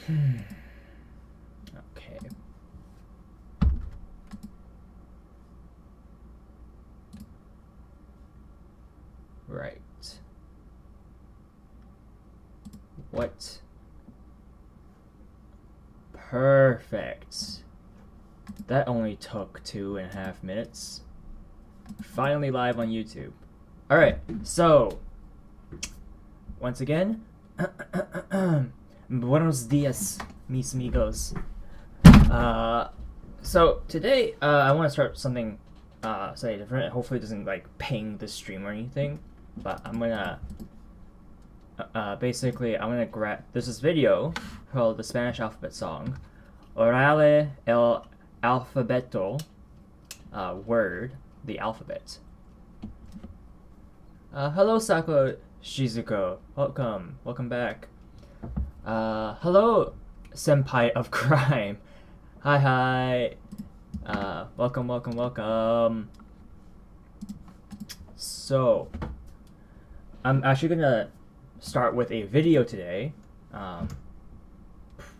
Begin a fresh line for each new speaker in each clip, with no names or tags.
Okay. Right. What? Perfect. That only took 2.5 minutes. Finally live on YouTube. Alright, so once again, Buenos días, mis amigos. So today, I want to start something slightly different. Hopefully, it doesn't like ping the stream or anything. But I'm gonna basically I'm gonna grab. There's this video called the Spanish alphabet song, Orale el alfabeto, word the alphabet. Hello, Sako Shizuko. Welcome back. Hello, senpai of crime. Hi. Welcome. So, I'm actually gonna start with a video today.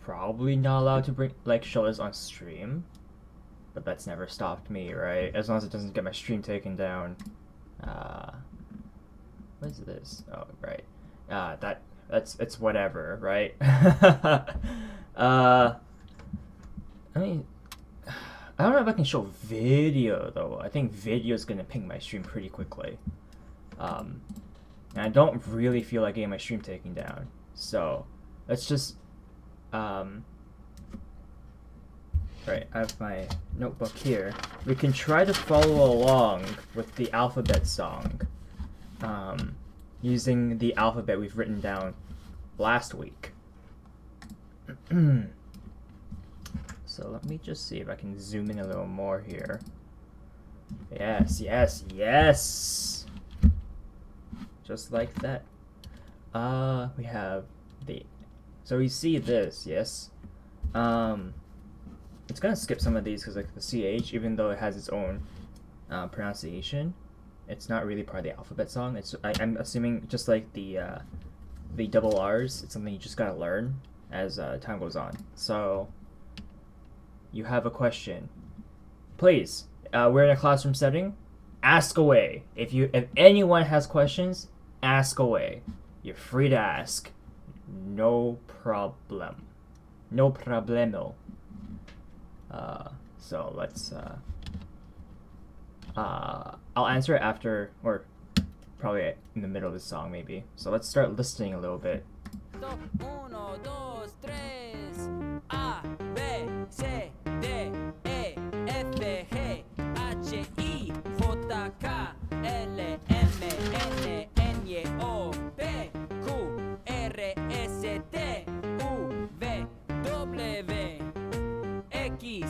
Probably not allowed to show this on stream, but that's never stopped me, right? As long as it doesn't get my stream taken down. What is this? Oh, right. It's whatever, right? I mean, I don't know if I can show video though. I think video is gonna ping my stream pretty quickly. And I don't really feel like getting my stream taken down. So let's just right, I have my notebook here. We can try to follow along with the alphabet song. Using the alphabet we've written down last week. So let me just see if I can zoom in a little more here. Yes. Just like that. We have so we see this, yes. It's gonna skip some of these because like the CH, even though it has its own pronunciation, it's not really part of the alphabet song. I'm assuming just like the double R's, it's something you just gotta learn as time goes on. So you have a question, please. We're in a classroom setting. Ask away. If anyone has questions, ask away. You're free to ask. No problem. No problemo. So let's. I'll answer it after, or probably in the middle of the song, maybe. So let's start listening a little bit.
Uno, dos, tres. A, B, C, D, E, F, G, H, I, J, K, L, M, N, N, O, P, Q, R, S, T, U, V, W, X, Y,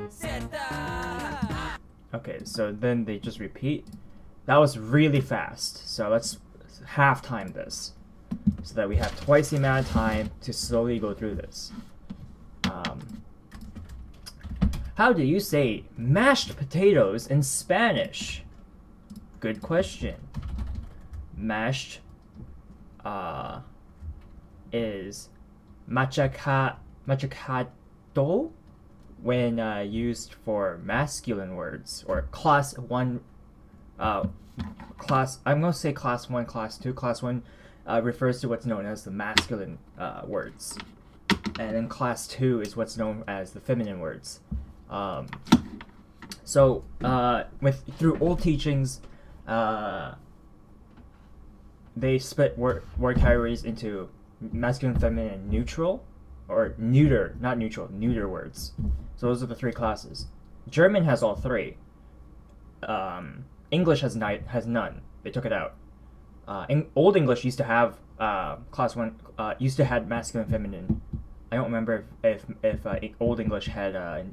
Z.
Okay, so then they just repeat. That was really fast. So let's half time this, so that we have twice the amount of time to slowly go through this. How do you say mashed potatoes in Spanish? Good question. Mashed is machacado when used for masculine words, or class 1 I'm going to say class 1, class 2. Class 1 refers to what's known as the masculine words, and then class 2 is what's known as the feminine words. So through old teachings, they split word categories into masculine, feminine, and neutral, or neuter, not neutral, neuter words. So those are the three classes. German has all three. English has none. They took it out. Old English used to have class 1, used to have masculine, feminine. I don't remember if Old English had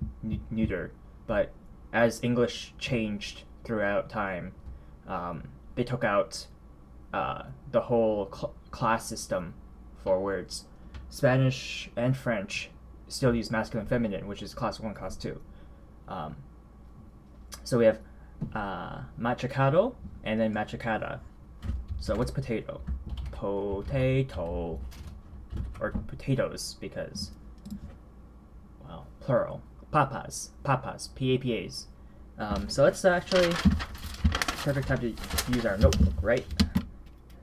neuter, but as English changed throughout time, they took out the whole class system for words. Spanish and French still use masculine, feminine, which is class 1, class 2. So we have machacado and then machacada. So what's potato? Potato. or potatoes because, well, plural. Papas, papas. So let's actually, perfect time to use our notebook, right?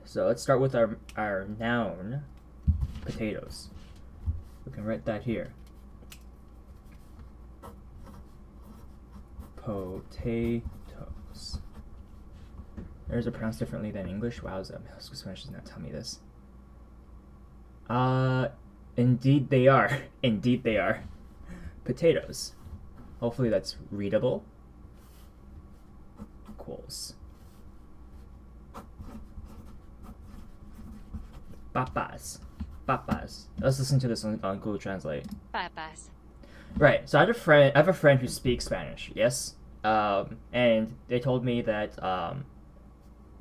So let's start with our noun, potatoes. We can write that here. Potatoes. Theirs are pronounced differently than English. Wow, Spanish does not tell me this. Indeed they are. Indeed they are. Potatoes. Hopefully that's readable. Equals. Papas. Papas. Let's listen to this on Google Translate.
Papas.
Right. So I have a friend who speaks Spanish. Yes. And they told me that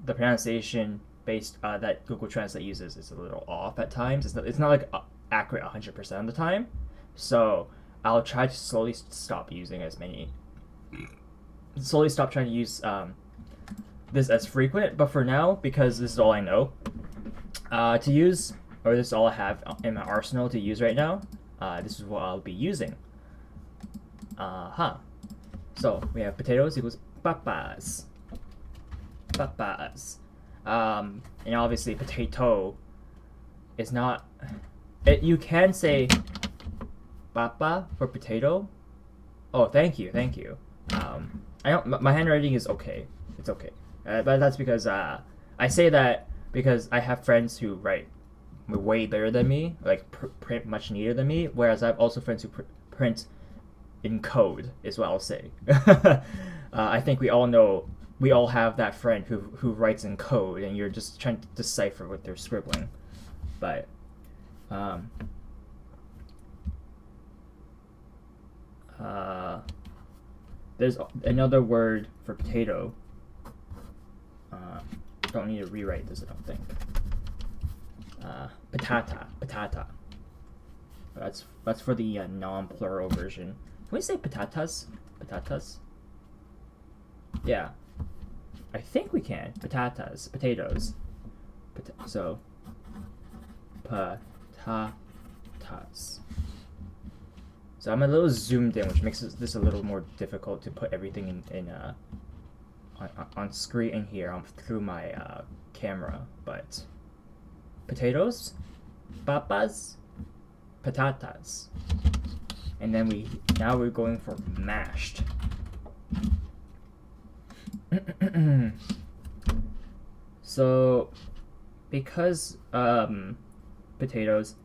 the pronunciation based that Google Translate uses is a little off at times. It's not like accurate 100% of the time. So I'll try to slowly stop using as many. Slowly stop trying to use this as frequent. But for now, because this is all I know to use, or this is all I have in my arsenal to use right now, this is what I'll be using. So we have potatoes equals papas. Papas. And obviously potato is not you can say papa for potato. Oh, thank you. I don't my handwriting is okay. It's okay. But that's because I say that because I have friends who write way better than me, like print much neater than me, whereas I have also friends who print in code is what I'll say. I think we all have that friend who writes in code and you're just trying to decipher what they're scribbling. But there's another word for potato. Don't need to rewrite this, I don't think. Patata. That's for the non-plural version. Can we say patatas? Patatas? Yeah. I think we can. Potatoes. So, patatas. So I'm a little zoomed in, which makes this a little more difficult to put everything on screen in here through my camera. But potatoes, papas, patatas, and then now we're going for mashed. So because potatoes,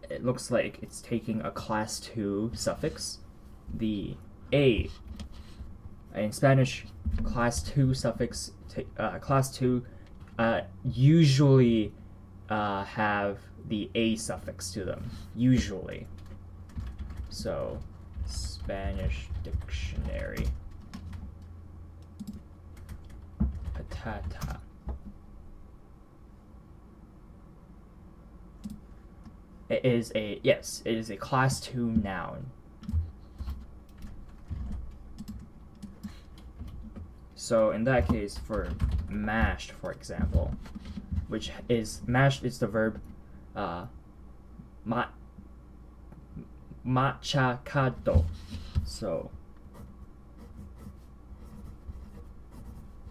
it looks like it's taking a class 2 suffix. The a in Spanish, class 2 suffix class 2 usually have the a suffix to them, usually. So Spanish dictionary. Patata. It is a class 2 noun. So in that case, for mashed, for example, which is mashed is the verb machacado. So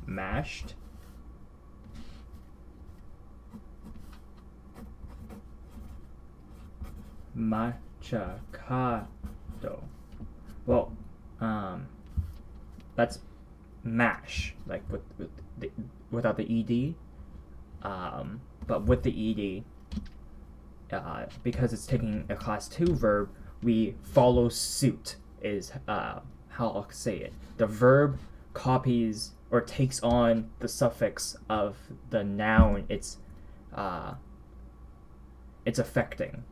mashed machacado. Well, that's mash, like without the ed, but with the ed, because it's taking a class 2 verb, we follow suit is how I'll say it. The verb copies or takes on the suffix of the noun it's affecting.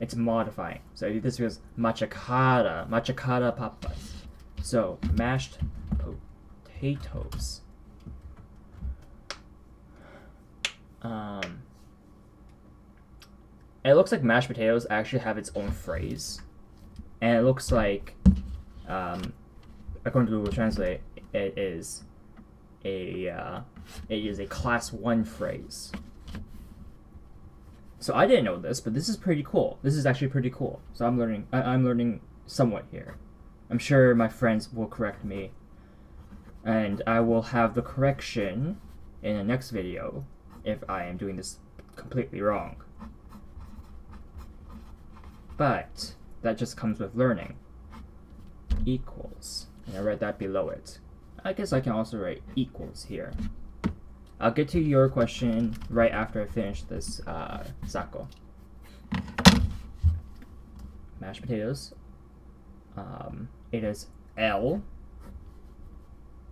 It's modifying. So this was machacada papas. So mashed potatoes. It looks like mashed potatoes actually have its own phrase, and it looks like, according to Google Translate, it is a class 1 phrase. So I didn't know this, but this is pretty cool. This is actually pretty cool. So I'm learning. I'm learning somewhat here. I'm sure my friends will correct me, and I will have the correction in the next video if I am doing this completely wrong. But that just comes with learning. Equals. And I read that below it. I guess I can also write equals here. I'll get to your question right after I finish this sako. Mashed potatoes. It is L.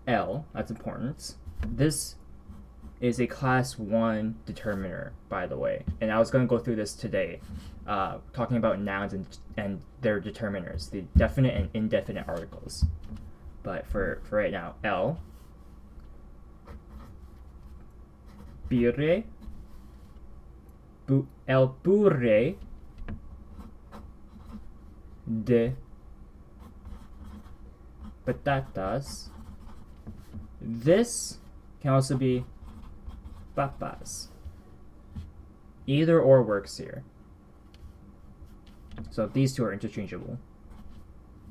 L, that's important. This is a class 1 determiner, by the way. And I was going to go through this today, talking about nouns and their determiners, the definite and indefinite articles. But for right now, L. Pire. El puré de patatas. This can also be papas. Either or works here. So these two are interchangeable.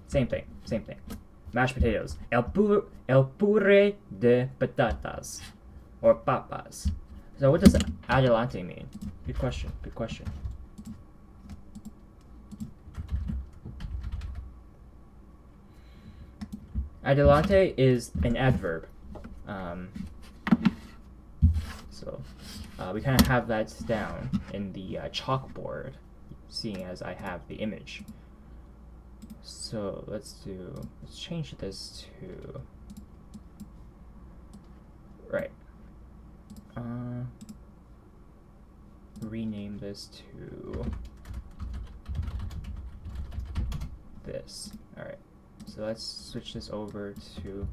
Same thing, same thing. Mashed potatoes. El puré de patatas. Or papas. So what does adelante mean? Good question, good question. Adelante is an adverb. So we kind of have that down in the chalkboard, seeing as I have the image. So let's change this to, right. Rename this to this. Alright. So let's switch this over to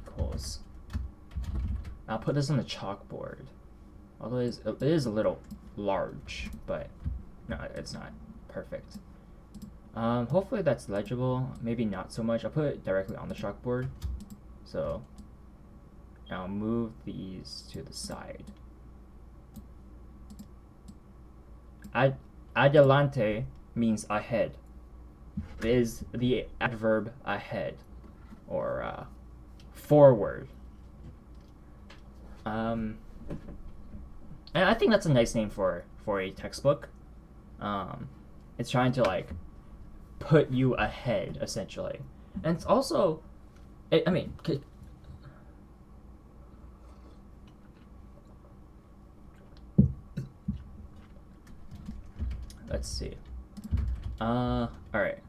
equals. I'll put this on the chalkboard. Although it is a little large, but no, it's not perfect. Hopefully that's legible. Maybe not so much. I'll put it directly on the chalkboard. So I'll move these to the side. Adelante means ahead. It is the adverb ahead, or forward. And I think that's a nice name for a textbook. It's trying to like put you ahead, essentially, and it's also, I mean. Let's see. Alright.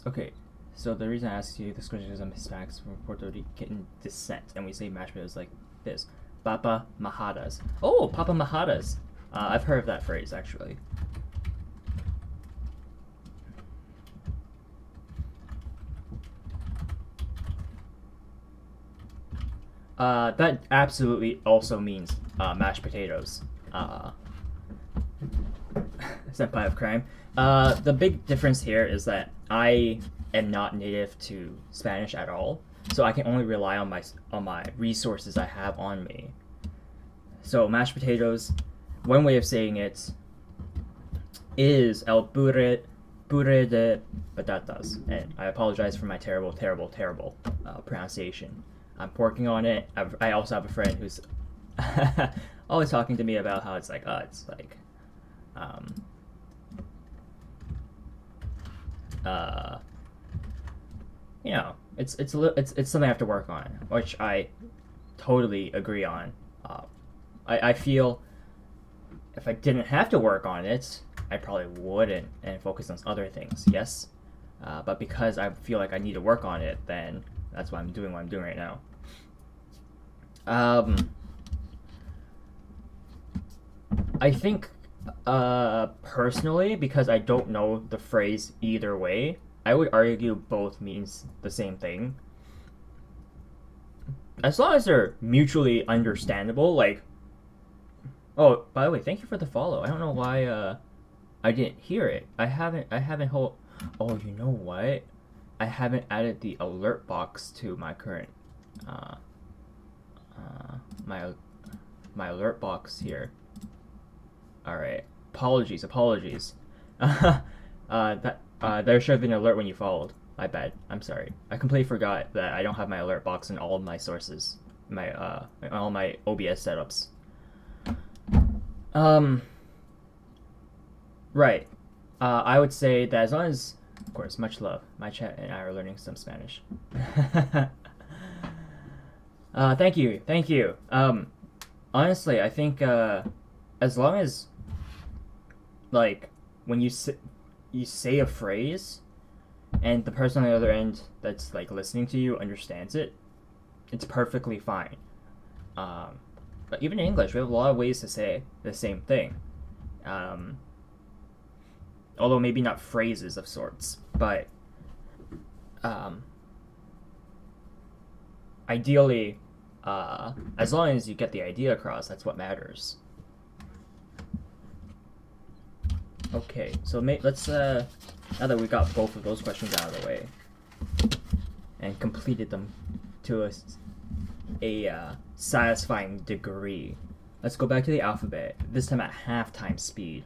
Okay. So the reason I asked you this question is I'm Hispanics from Puerto Rican descent, and we say mashed potatoes like this. Papa majadas. Oh, papa majadas. I've heard of that phrase, actually. That absolutely also means mashed potatoes. Senpai of crime. The big difference here is that I am not native to Spanish at all, so I can only rely on my resources I have on me. So mashed potatoes, one way of saying it is el puré de patatas, and I apologize for my terrible pronunciation. I'm working on it. I also have a friend who's always talking to me about how it's like you know, it's something I have to work on, which I totally agree on. I feel if I didn't have to work on it, I probably wouldn't and focus on other things. Yes, but because I feel like I need to work on it, then that's why I'm doing what I'm doing right now. I think personally, because I don't know the phrase either way, I would argue both means the same thing. As long as they're mutually understandable, like, oh, by the way, thank you for the follow. I don't know why I didn't hear it. I haven't oh, you know what? I haven't added the alert box to my current my alert box here. Alright. Apologies. There should have been an alert when you followed. My bad. I'm sorry. I completely forgot that I don't have my alert box in all of my sources. All my OBS setups. Right. I would say that as long as, of course, much love. My chat and I are learning some Spanish. Thank you. Honestly, I think as long as, like, when you say a phrase, and the person on the other end that's like listening to you understands it, it's perfectly fine. But even in English, we have a lot of ways to say the same thing. Although maybe not phrases of sorts, but ideally, as long as you get the idea across, that's what matters. Okay, so let's now that we got both of those questions out of the way and completed them to a satisfying degree, let's go back to the alphabet, this time at half-time speed.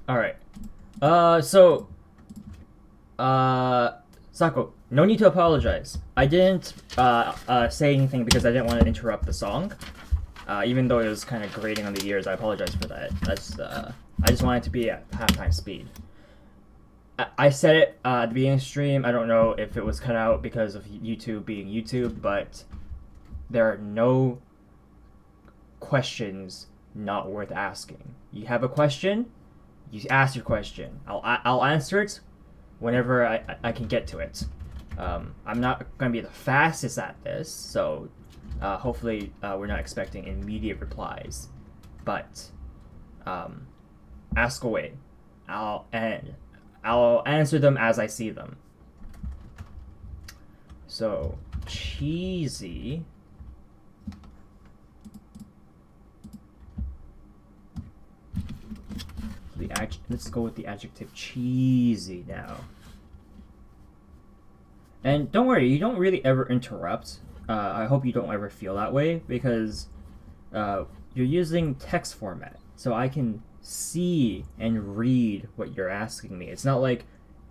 Alright. Sako, no need to apologize. I didn't say anything because I didn't want to interrupt the song. Even though it was kind of grating on the ears, I apologize for that. I just wanted to be at halftime speed. I said it at the beginning of the stream. I don't know if it was cut out because of YouTube being YouTube, but there are no questions not worth asking. You have a question, you ask your question. I'll answer it whenever I can get to it. I'm not going to be the fastest at this, so hopefully we're not expecting immediate replies. But ask away. I'll answer them as I see them. So, cheesy. Let's go with the adjective cheesy now. And don't worry, you don't really ever interrupt. I hope you don't ever feel that way because you're using text format, so I can see and read what you're asking me. It's not like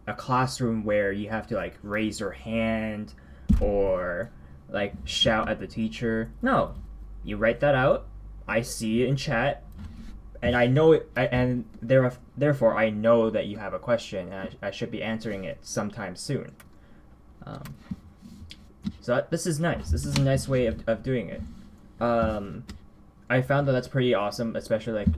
a classroom where you have to like raise your hand or like shout at the teacher. No, you write that out. I see it in chat. And I know it, and therefore I know that you have a question, and I should be answering it sometime soon. So this is nice. This is a nice way of doing it. I found that that's pretty awesome, especially like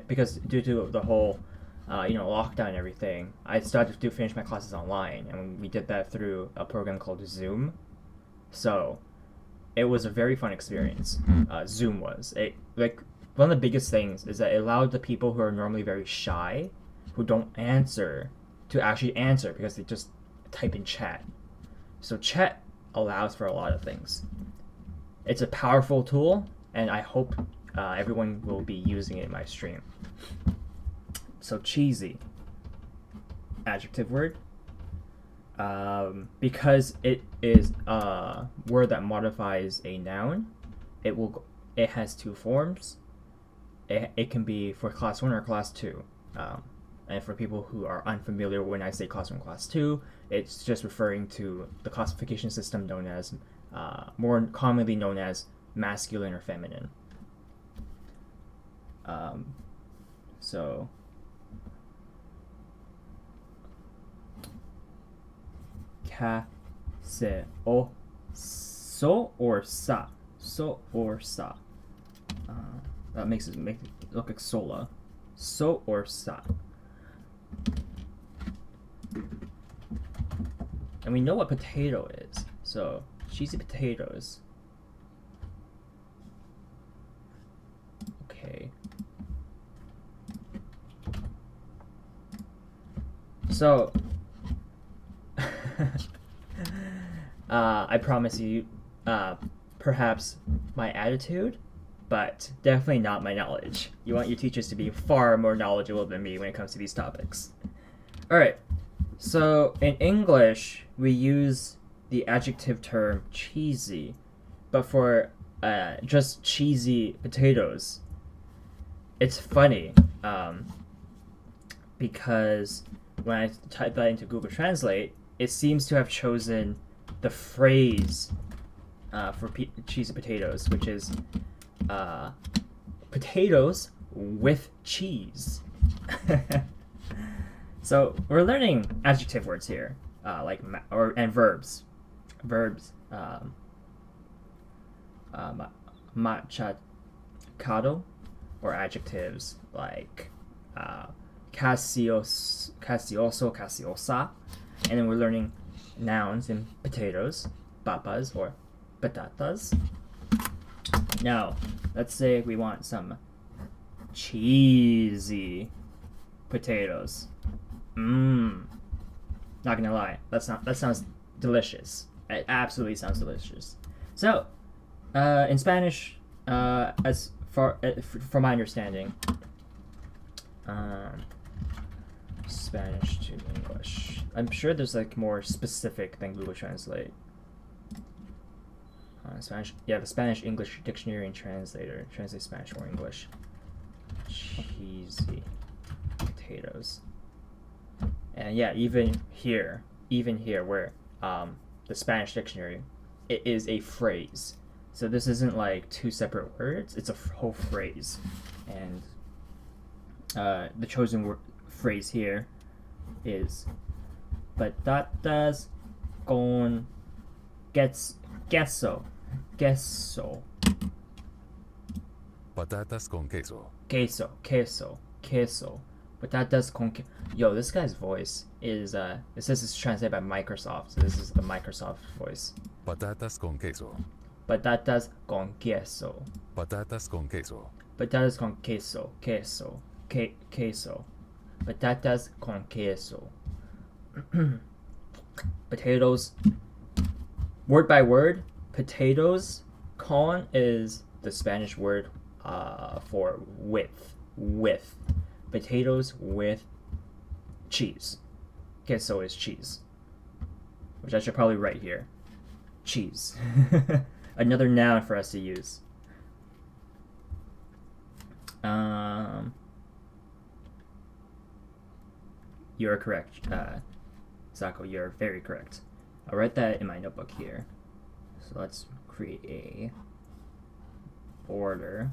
because due to the whole lockdown and everything, I started to finish my classes online, and we did that through a program called Zoom. So it was a very fun experience. Zoom was one of the biggest things is that it allowed the people who are normally very shy, who don't answer, to actually answer because they just type in chat. So chat allows for a lot of things. It's a powerful tool, and I hope everyone will be using it in my stream. So cheesy. Adjective word. Because it is a word that modifies a noun, it has two forms. It can be for class 1 or class 2. And for people who are unfamiliar, when I say class 1, class 2, it's just referring to the classification system known as, more commonly known as masculine or feminine. So ka, se, o, so or sa. That makes it look like sola. So or sa. And we know what potato is. So cheesy potatoes. Okay. So I promise you, perhaps my attitude, but definitely not my knowledge. You want your teachers to be far more knowledgeable than me when it comes to these topics. Alright, so in English, we use the adjective term cheesy, but for just cheesy potatoes, it's funny because when I type that into Google Translate, it seems to have chosen the phrase for cheesy potatoes, which is potatoes with cheese. So we're learning adjective words here, and verbs. Verbs. Machacado, or adjectives like casioso, casiosa, and then we're learning nouns in potatoes, papas or patatas. Now, let's say we want some cheesy potatoes. Not gonna lie, that sounds delicious. It absolutely sounds delicious. So, in Spanish, as far from my understanding, Spanish to English. I'm sure there's like more specific than Google Translate. Spanish, yeah, the Spanish English dictionary and translator translates Spanish or English. Cheesy potatoes. And yeah, even here where the Spanish dictionary, it is a phrase. So this isn't like two separate words, it's a whole phrase. And the chosen phrase here is patatas con queso.
Patatas con queso.
Queso. Patatas con queso. Yo, this guy's voice is it says it's translated by Microsoft, so this is the Microsoft voice.
Patatas con queso.
Patatas con queso.
Patatas con queso.
Patatas con queso. Queso. Patatas con queso. Potatoes. Word by word, potatoes. Con is the Spanish word for with. Potatoes with cheese. Queso is cheese, which I should probably write here. Cheese. Another noun for us to use. You're correct, Sako. You're very correct. I'll write that in my notebook here. So let's create a border.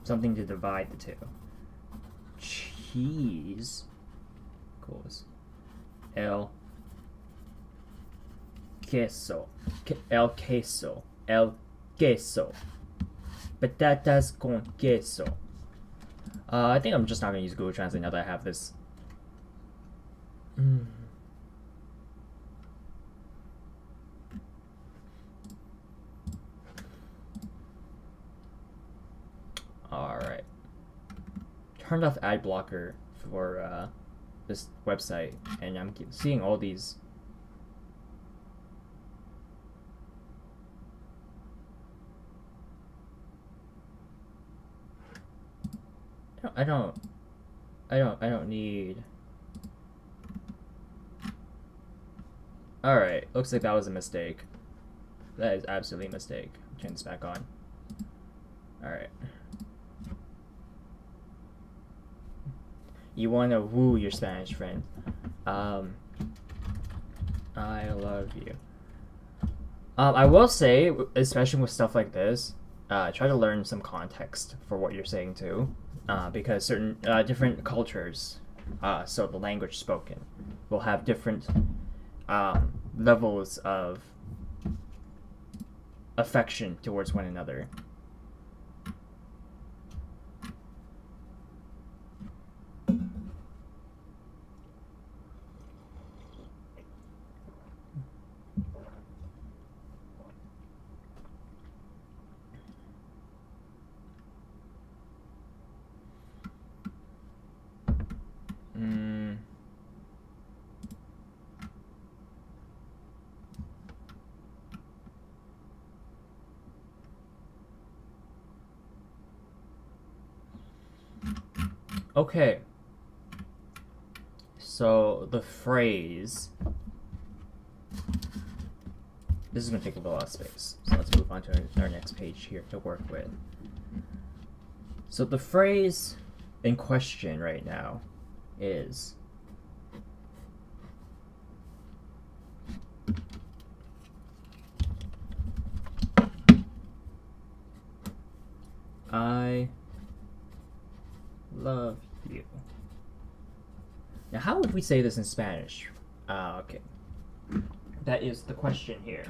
Something to divide the two. Cheese equals el queso. El queso. Patatas con queso. I think I'm just not going to use Google Translate now that I have this. Alright. Turned off ad blocker for this website, and I'm seeing all these. I don't need. Alright, looks like that was a mistake. That is absolutely a mistake. Turn this back on. Alright. You wanna woo your Spanish friend. I love you. I will say, especially with stuff like this, try to learn some context for what you're saying too. Because certain different cultures, so the language spoken, will have different levels of affection towards one another. Okay. So the phrase. This is going to take up a lot of space. So let's move on to our next page here to work with. So the phrase in question right now is I love you. Now, how would we say this in Spanish? Okay. That is the question here.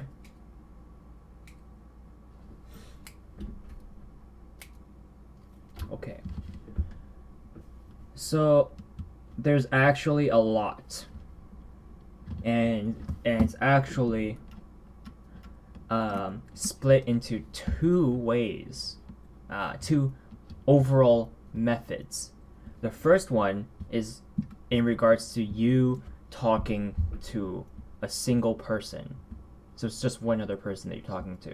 Okay. So, there's actually a lot. And it's actually split into two ways. Two overall methods. The first one is in regards to you talking to a single person. So it's just one other person that you're talking to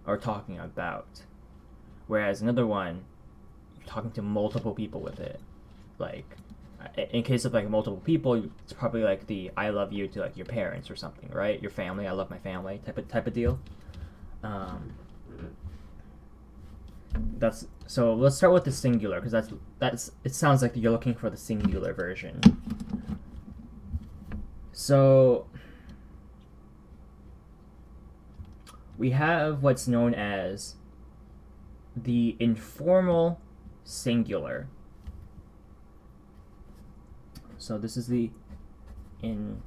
or talking about. Whereas another one, you're talking to multiple people with it. Like, in case of like multiple people, it's probably like the I love you to like your parents or something, right? Your family, I love my family type of deal. That's so. Let's start with the singular because that's. It sounds like you're looking for the singular version. So we have what's known as the informal singular. So this is the informal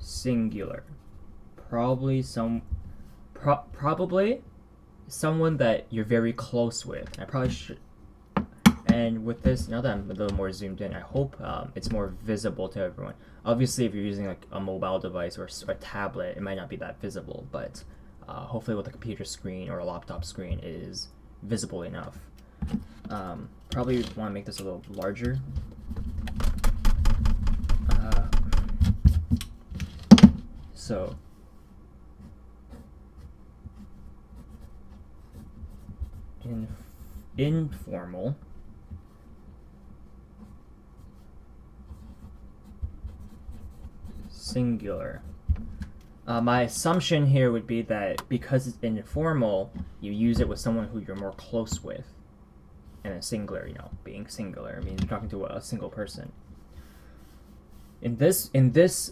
singular. Probably someone that you're very close with. I probably should. And with this, now that I'm a little more zoomed in, I hope it's more visible to everyone. Obviously, if you're using like a mobile device or a tablet, it might not be that visible. But hopefully, with a computer screen or a laptop screen, it is visible enough. Probably want to make this a little larger. So. Informal singular. My assumption here would be that because it's informal, you use it with someone who you're more close with. And a singular, being singular means you're talking to a single person. In this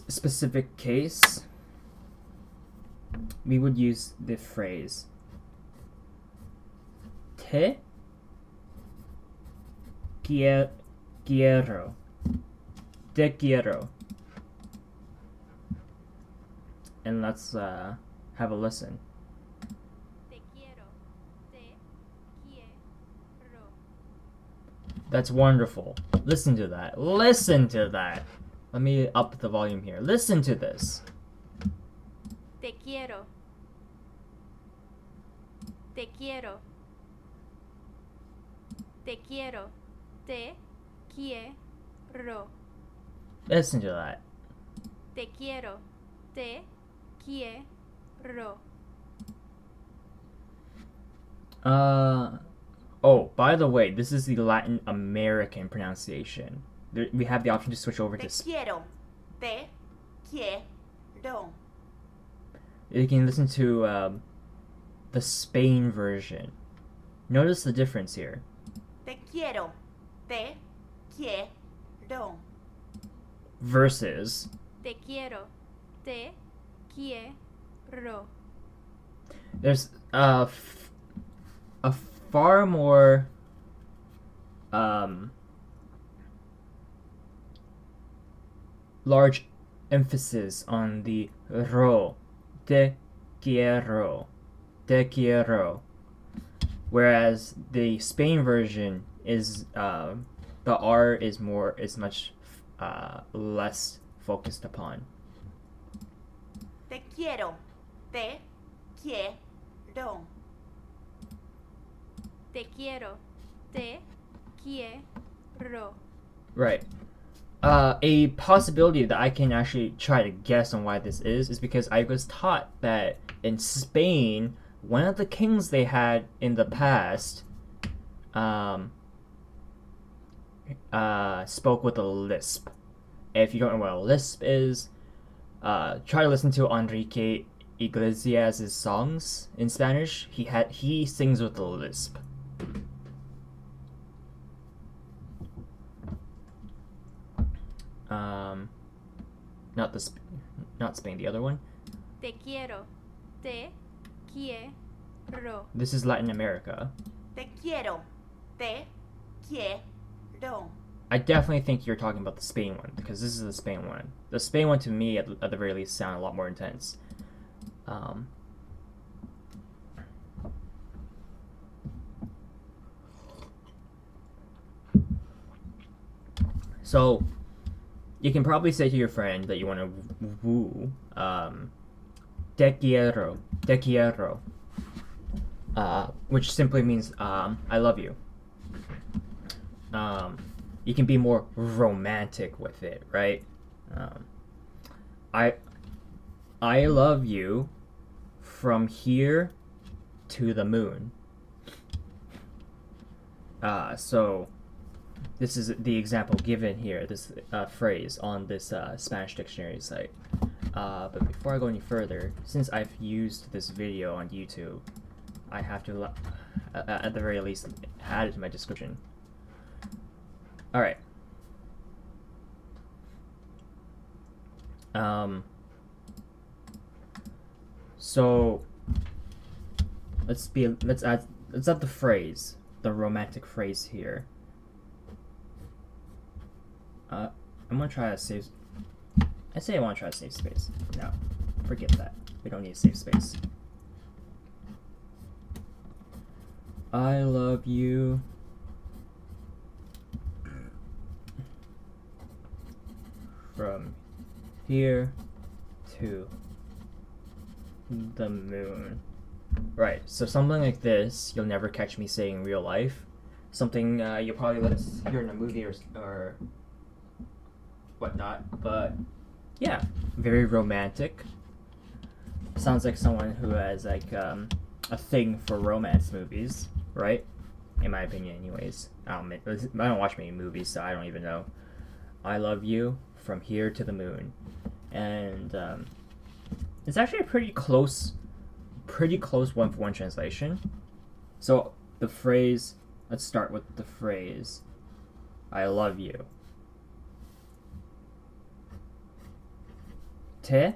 specific case, we would use the phrase Te quiero. Te quiero. And let's have a listen.
Te quiero. Te quiero.
That's wonderful. Listen to that. Listen to that. Let me up the volume here. Listen to this.
Te quiero. Te quiero. Te quiero. Te quiero.
Listen to that.
Te quiero. Te quiero.
Oh, by the way, this is the Latin American pronunciation. We have the option to switch over
Te
to.
quiero. Te quiero.
You can listen to the Spain version. Notice the difference here.
Te quiero. Te quiero.
Versus.
Te quiero. Te quiero.
There's a far more large emphasis on the ro. Te quiero. Te quiero. Whereas the Spain version is the R is much less focused upon.
Te quiero. Te quiero.
Te quiero. Te quiero.
Right. A possibility that I can actually try to guess on why this is because I was taught that in Spain, one of the kings they had in the past spoke with a lisp. If you don't know what a lisp is, try to listen to Enrique Iglesias' songs in Spanish. He sings with a lisp. Not Spain, the other one.
Te quiero. Te quiero.
This is Latin America.
Te quiero. Te quiero.
I definitely think you're talking about the Spain one because this is the Spain one. The Spain one to me, at the very least, sound a lot more intense. So, you can probably say to your friend that you want to woo, te quiero, which simply means I love you. You can be more romantic with it, right? I love you from here to the moon. So this is the example given here, this phrase on this Spanish dictionary site. But before I go any further, since I've used this video on YouTube, I have to, at the very least, add it to my description. Alright. So let's add the phrase, the romantic phrase here. I'm gonna try to save. I say I want to try to save space. No, forget that. We don't need to save space. I love you. From here to the moon. Right, so something like this, you'll never catch me saying in real life. Something you'll probably hear in a movie or whatnot, but yeah, very romantic. Sounds like someone who has like a thing for romance movies, right? In my opinion, anyways. I don't watch many movies, so I don't even know. I love you from here to the moon, and it's actually a pretty close one-for-one translation. So the phrase, let's start with the phrase, I love you. Te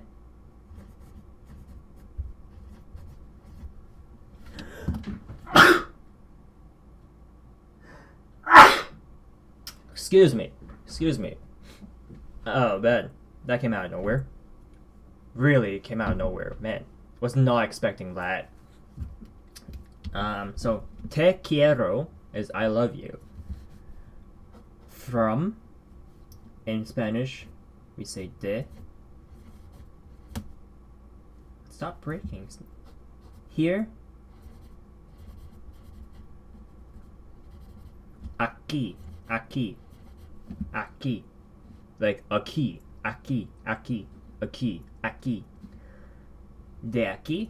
Excuse me. Oh, man. That came out of nowhere. Really, it came out of nowhere. Man, was not expecting that. So, te quiero is I love you. From, in Spanish, we say de. Stop breaking. Here. Aquí. Like aquí. De aquí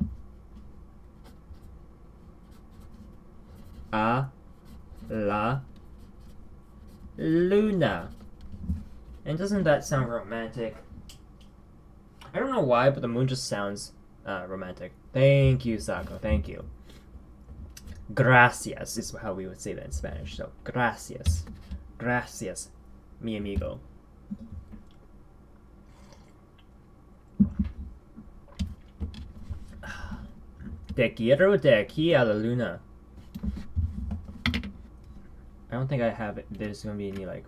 a la luna. And doesn't that sound romantic? I don't know why, but the moon just sounds romantic. Thank you, Sako. Thank you. Gracias is how we would say that in Spanish. So, gracias. Gracias, mi amigo. Te quiero de aquí a la luna. I don't think I have it. There's gonna be any like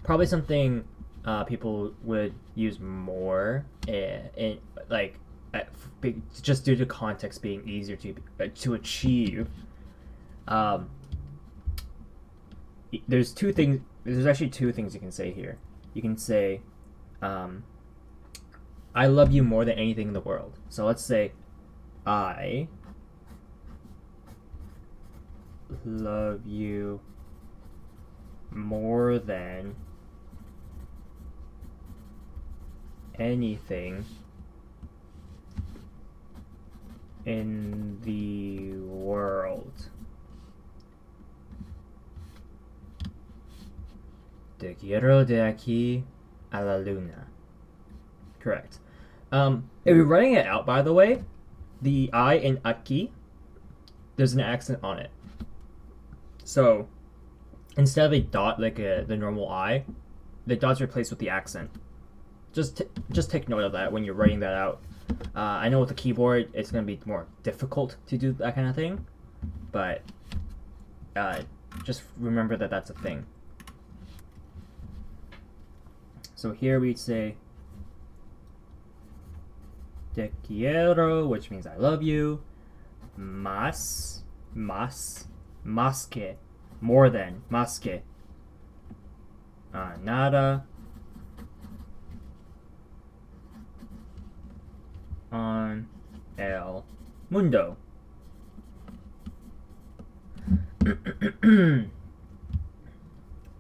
probably something people would use more in like just due to context being easier to achieve. There's two things. There's actually two things you can say here. You can say, "I love you more than anything in the world." So let's say, "I love you more than anything in the world." Te quiero de aquí a la luna. Correct. If you're writing it out, by the way, the I in aquí, there's an accent on it. So instead of a dot like the normal I, the dot's replaced with the accent. Just take note of that when you're writing that out. I know with the keyboard it's going to be more difficult to do that kind of thing, but just remember that that's a thing. So here we'd say te quiero, which means I love you, más que, more than, más que, nada, en el mundo.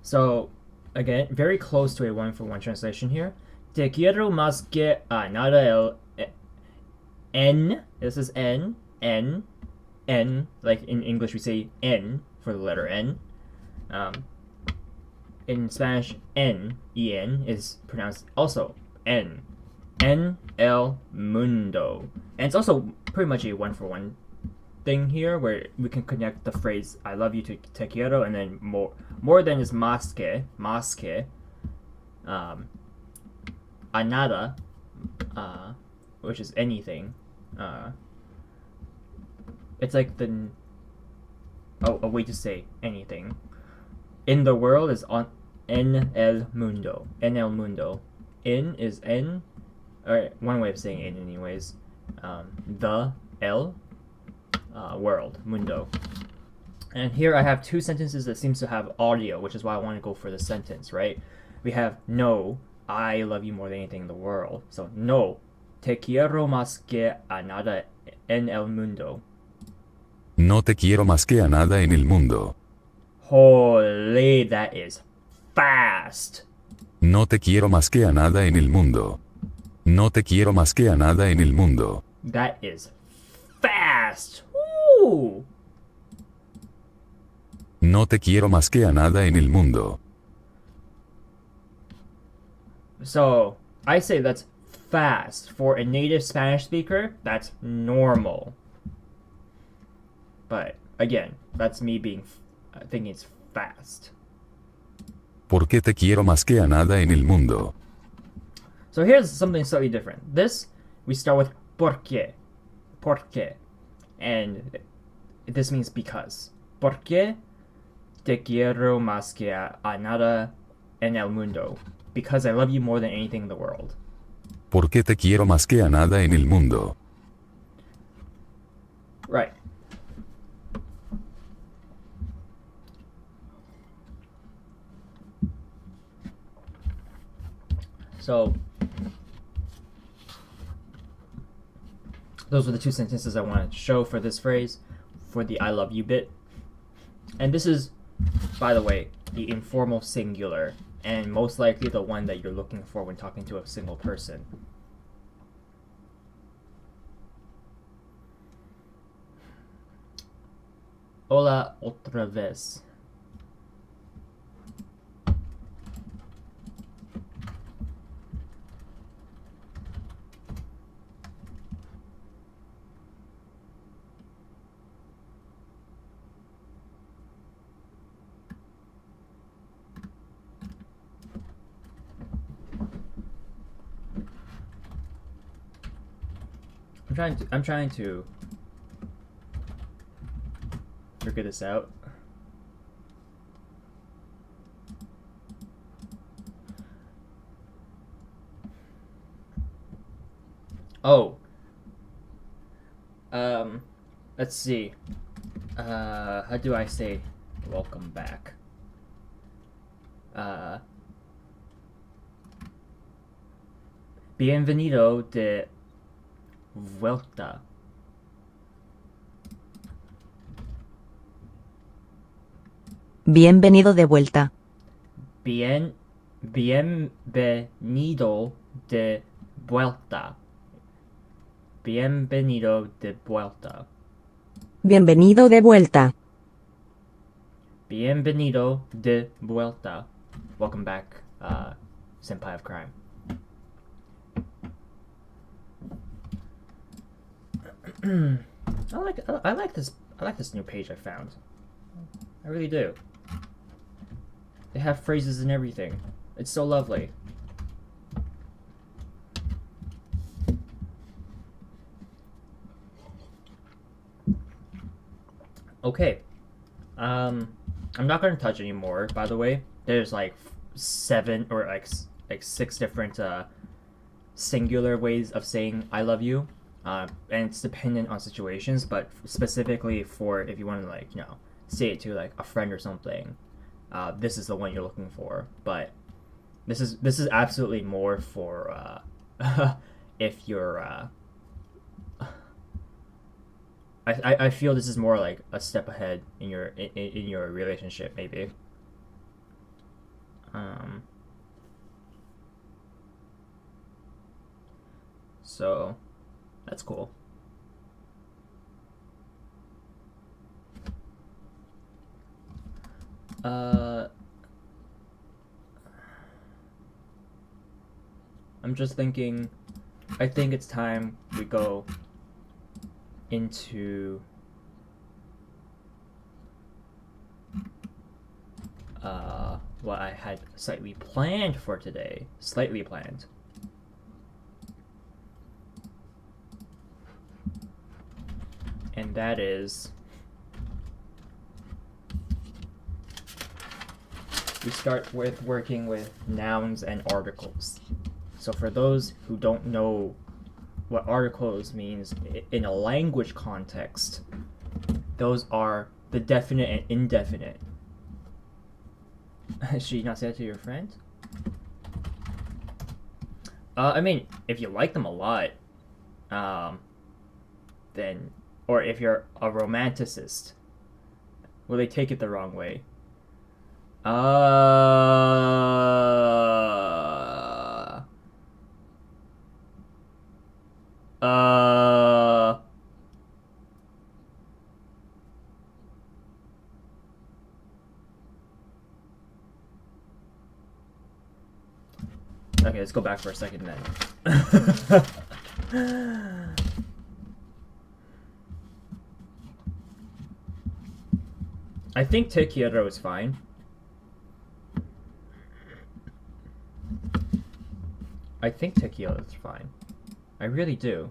So again, very close to a one-for-one translation here. Te quiero más que a nada N. This is N. Like in English we say N for the letter N. In Spanish, en is pronounced also N. En el mundo. And it's also pretty much a one-for-one thing here where we can connect the phrase I love you to te quiero, and then more than is más que, a nada, which is anything. It's like a way to say anything. In the world is en el mundo. In is en, or one way of saying in anyways. The el world, mundo. And here I have two sentences that seems to have audio, which is why I want to go for the sentence, right? We have no, I love you more than anything in the world. So no, te quiero más que a nada en el mundo.
No te quiero más que a nada en el mundo.
Holy, that is fast.
No te quiero más que a nada en el mundo. No te quiero más que a nada en el mundo.
That is fast. Woo!
No te quiero más que a nada en el mundo.
So, I say that's fast. For a native Spanish speaker, that's normal. But, again, that's me thinking it's fast.
¿Por qué te quiero más que a nada en el mundo?
So here's something slightly different. This, we start with por qué. And this means because. ¿Por qué te quiero más que a nada en el mundo? Because I love you more than anything in the world.
¿Por qué te quiero más que a nada en el mundo?
Right. So, those were the two sentences I wanted to show for this phrase, for the I love you bit. And this is, by the way, the informal singular, and most likely the one that you're looking for when talking to a single person. Hola otra vez. I'm trying to figure this out. Oh. Let's see. How do I say welcome back? Bienvenido de vuelta.
Bienvenido de vuelta.
Bienvenido de vuelta. Bienvenido de vuelta.
Bienvenido de vuelta.
Bienvenido de vuelta. Welcome back, senpai of crime. I like this new page I found. I really do. They have phrases and everything. It's so lovely. Okay. I'm not gonna touch anymore, by the way. There's like 7 or like 6 different singular ways of saying I love you. And it's dependent on situations, but specifically for if you want to, like, you know, say it to like a friend or something, this is the one you're looking for. But this is absolutely more for if you're I feel this is more like a step ahead in your relationship, maybe. So that's cool. I'm just thinking, I think it's time we go into what I had slightly planned for today. Slightly planned. And that is, we start with working with nouns and articles. So for those who don't know what articles means in a language context, those are the definite and indefinite. Should you not say that to your friend? I mean, if you like them a lot, then, or if you're a romanticist, will they take it the wrong way? Okay, let's go back for a second then. I think te quiero is fine. I think te quiero is fine. I really do.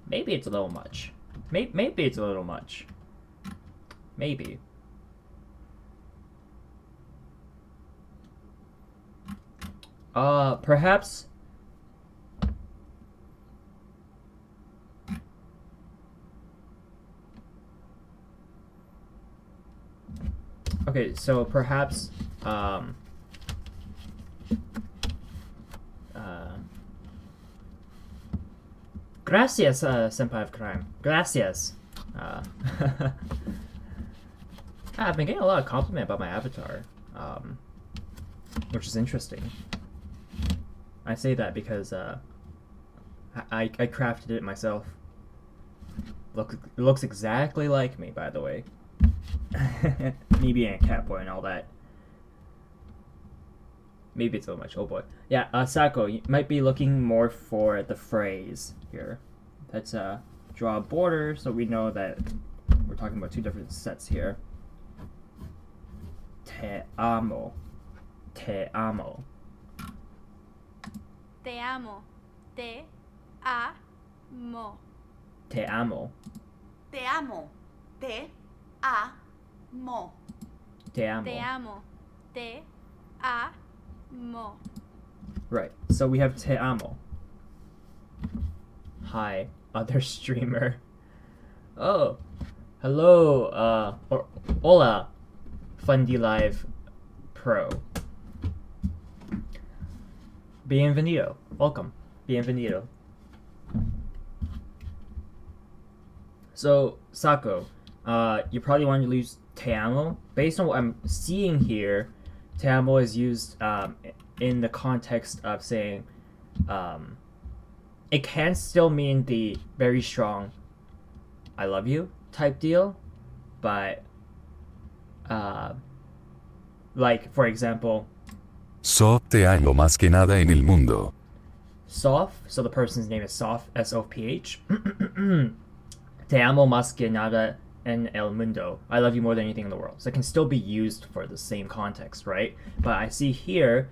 Maybe it's a little much. Maybe it's a little much. Maybe. Perhaps. Okay, so perhaps, gracias, senpai of crime. Gracias. I've been getting a lot of compliment about my avatar, which is interesting. I say that because I crafted it myself. It looks exactly like me, by the way. Me being a cat boy and all that. Maybe it's a little much. Oh boy. Yeah, Sako, you might be looking more for the phrase here. That's draw a border so we know that we're talking about two different sets here. Te amo. Te amo.
Te amo. Te amo.
Te amo.
Te amo. Te amo.
Te amo.
Te amo. Te amo.
Right. So we have te amo. Hi, other streamer. Oh, hello. Or hola, Fundy Live Pro. Bienvenido. Welcome. Bienvenido. So, Sako, you probably want to use te amo. Based on what I'm seeing here, te amo is used in the context of saying, it can still mean the very strong I love you type deal, but like, for example,
So te amo más que nada en el mundo.
Soph, so the person's name is Soph, S-O-P-H. Te amo más que nada en el mundo. I love you more than anything in the world. So it can still be used for the same context, right? But I see here,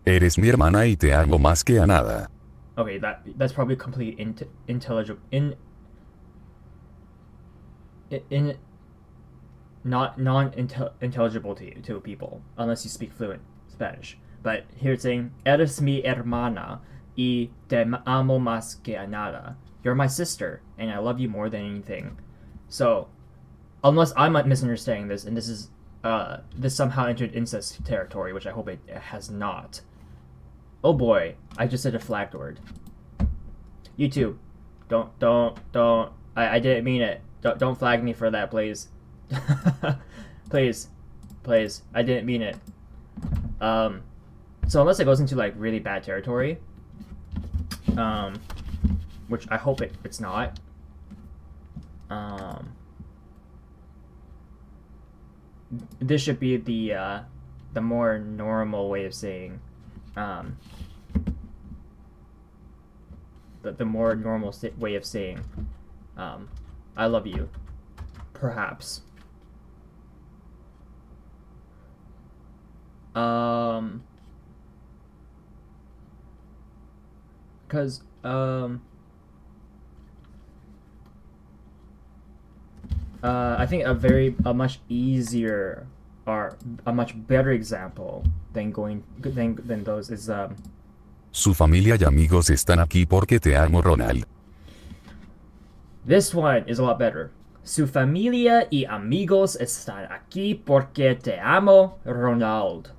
Eres mi hermana y te amo más que a nada.
okay, that's probably completely intelligible. Not non-intelligible to people unless you speak fluent Spanish. But here it's saying, eres mi hermana y te amo más que a nada. You're my sister, and I love you more than anything. So, unless I'm misunderstanding this, and this is this somehow entered incest territory, which I hope it has not. Oh boy, I just said a flagged word. YouTube, don't. I didn't mean it. Don't flag me for that, please. please, I didn't mean it. So unless it goes into like really bad territory, which I hope it's not. This should be the more normal way of saying, the more normal way of saying, I love you, perhaps. Because I think a much easier or a much better example than those is
Su familia y amigos están aquí porque te amo, Ronald.
this one is a lot better. Su familia y amigos están aquí porque te amo, Ronald.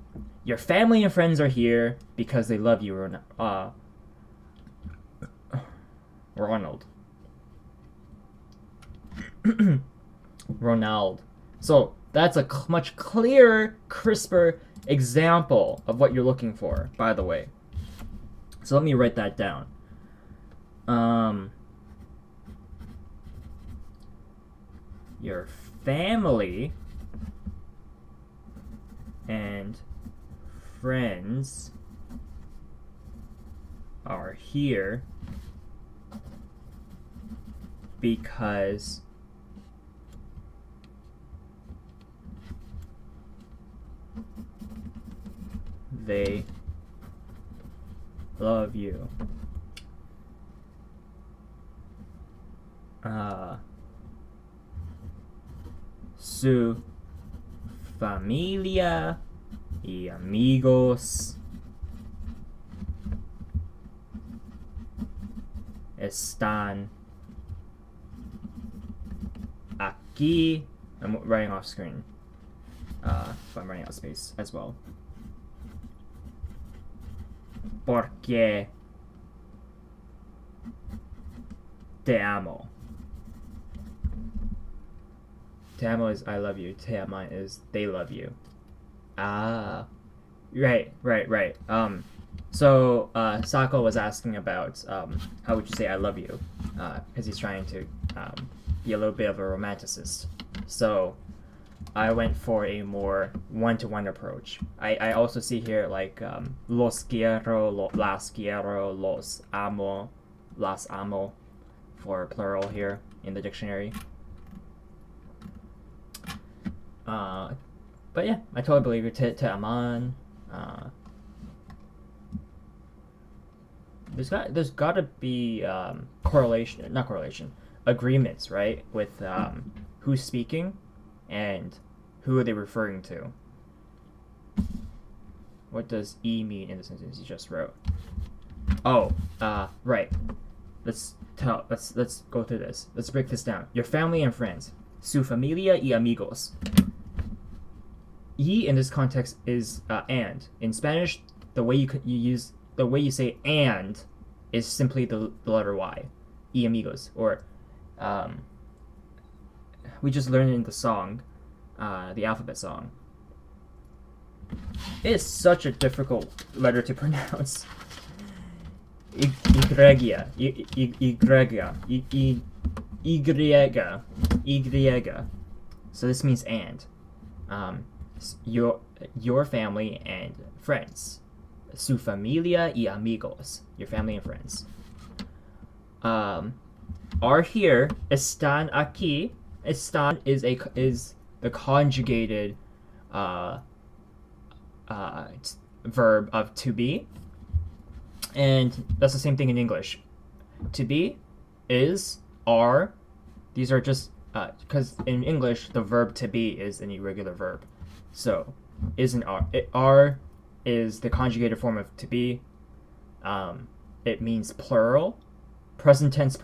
Your family and friends are here because they love you, Ronald. Ronald. So that's a much clearer, crisper example of what you're looking for, by the way. So let me write that down. Your family and friends are here because they love you. Su familia y amigos están aquí. I'm writing off screen, but I'm running out of space as well. Porque te amo. Te amo is I love you. Te aman is they love you. Ah, right. So Sako was asking about how would you say I love you, because he's trying to be a little bit of a romanticist. So I went for a more one-to-one approach. I also see here like los quiero, las quiero, los amo, las amo, for plural here in the dictionary. But yeah, I totally believe you. Te aman. There's got to be agreements, right, with who's speaking and who are they referring to. What does e mean in the sentence you just wrote? Oh, right. Let's go through this. Let's break this down. Your family and friends. Su familia y amigos. Y in this context is and. In Spanish, the way you say and is simply the letter Y. Y amigos. Or we just learned it in the song, the alphabet song. It is such a difficult letter to pronounce. Igregia. So this means and. Your family and friends. Su familia y amigos. Your family and friends. Are here. Están aquí. Están is the conjugated verb of to be, and that's the same thing in English. To be, is, are. These are just because in English the verb to be is an irregular verb, so is an are. Are is the conjugated form of to be. It means plural. Present tense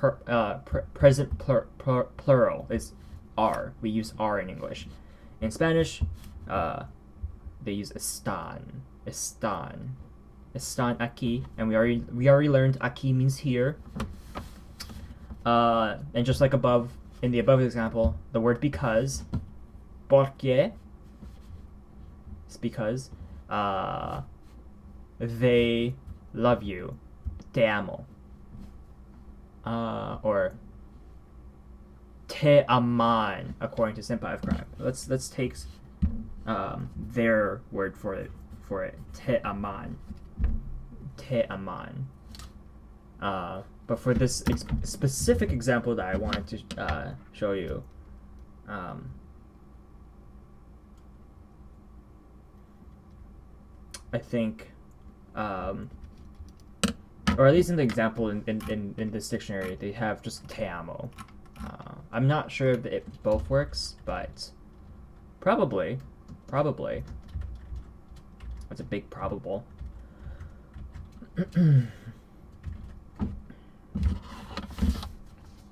plural is are. We use are in English. In Spanish, they use están aquí, and we already learned aquí means here. And just like above, in the above example, the word because, porque, it's because they love you, te amo, or te aman, according to Senpai of Crime. Let's take their word for it. Te aman. But for this specific example that I wanted to show you, I think, or at least in the example in this dictionary, they have just te amo. I'm not sure if it both works, but probably. That's a big probable.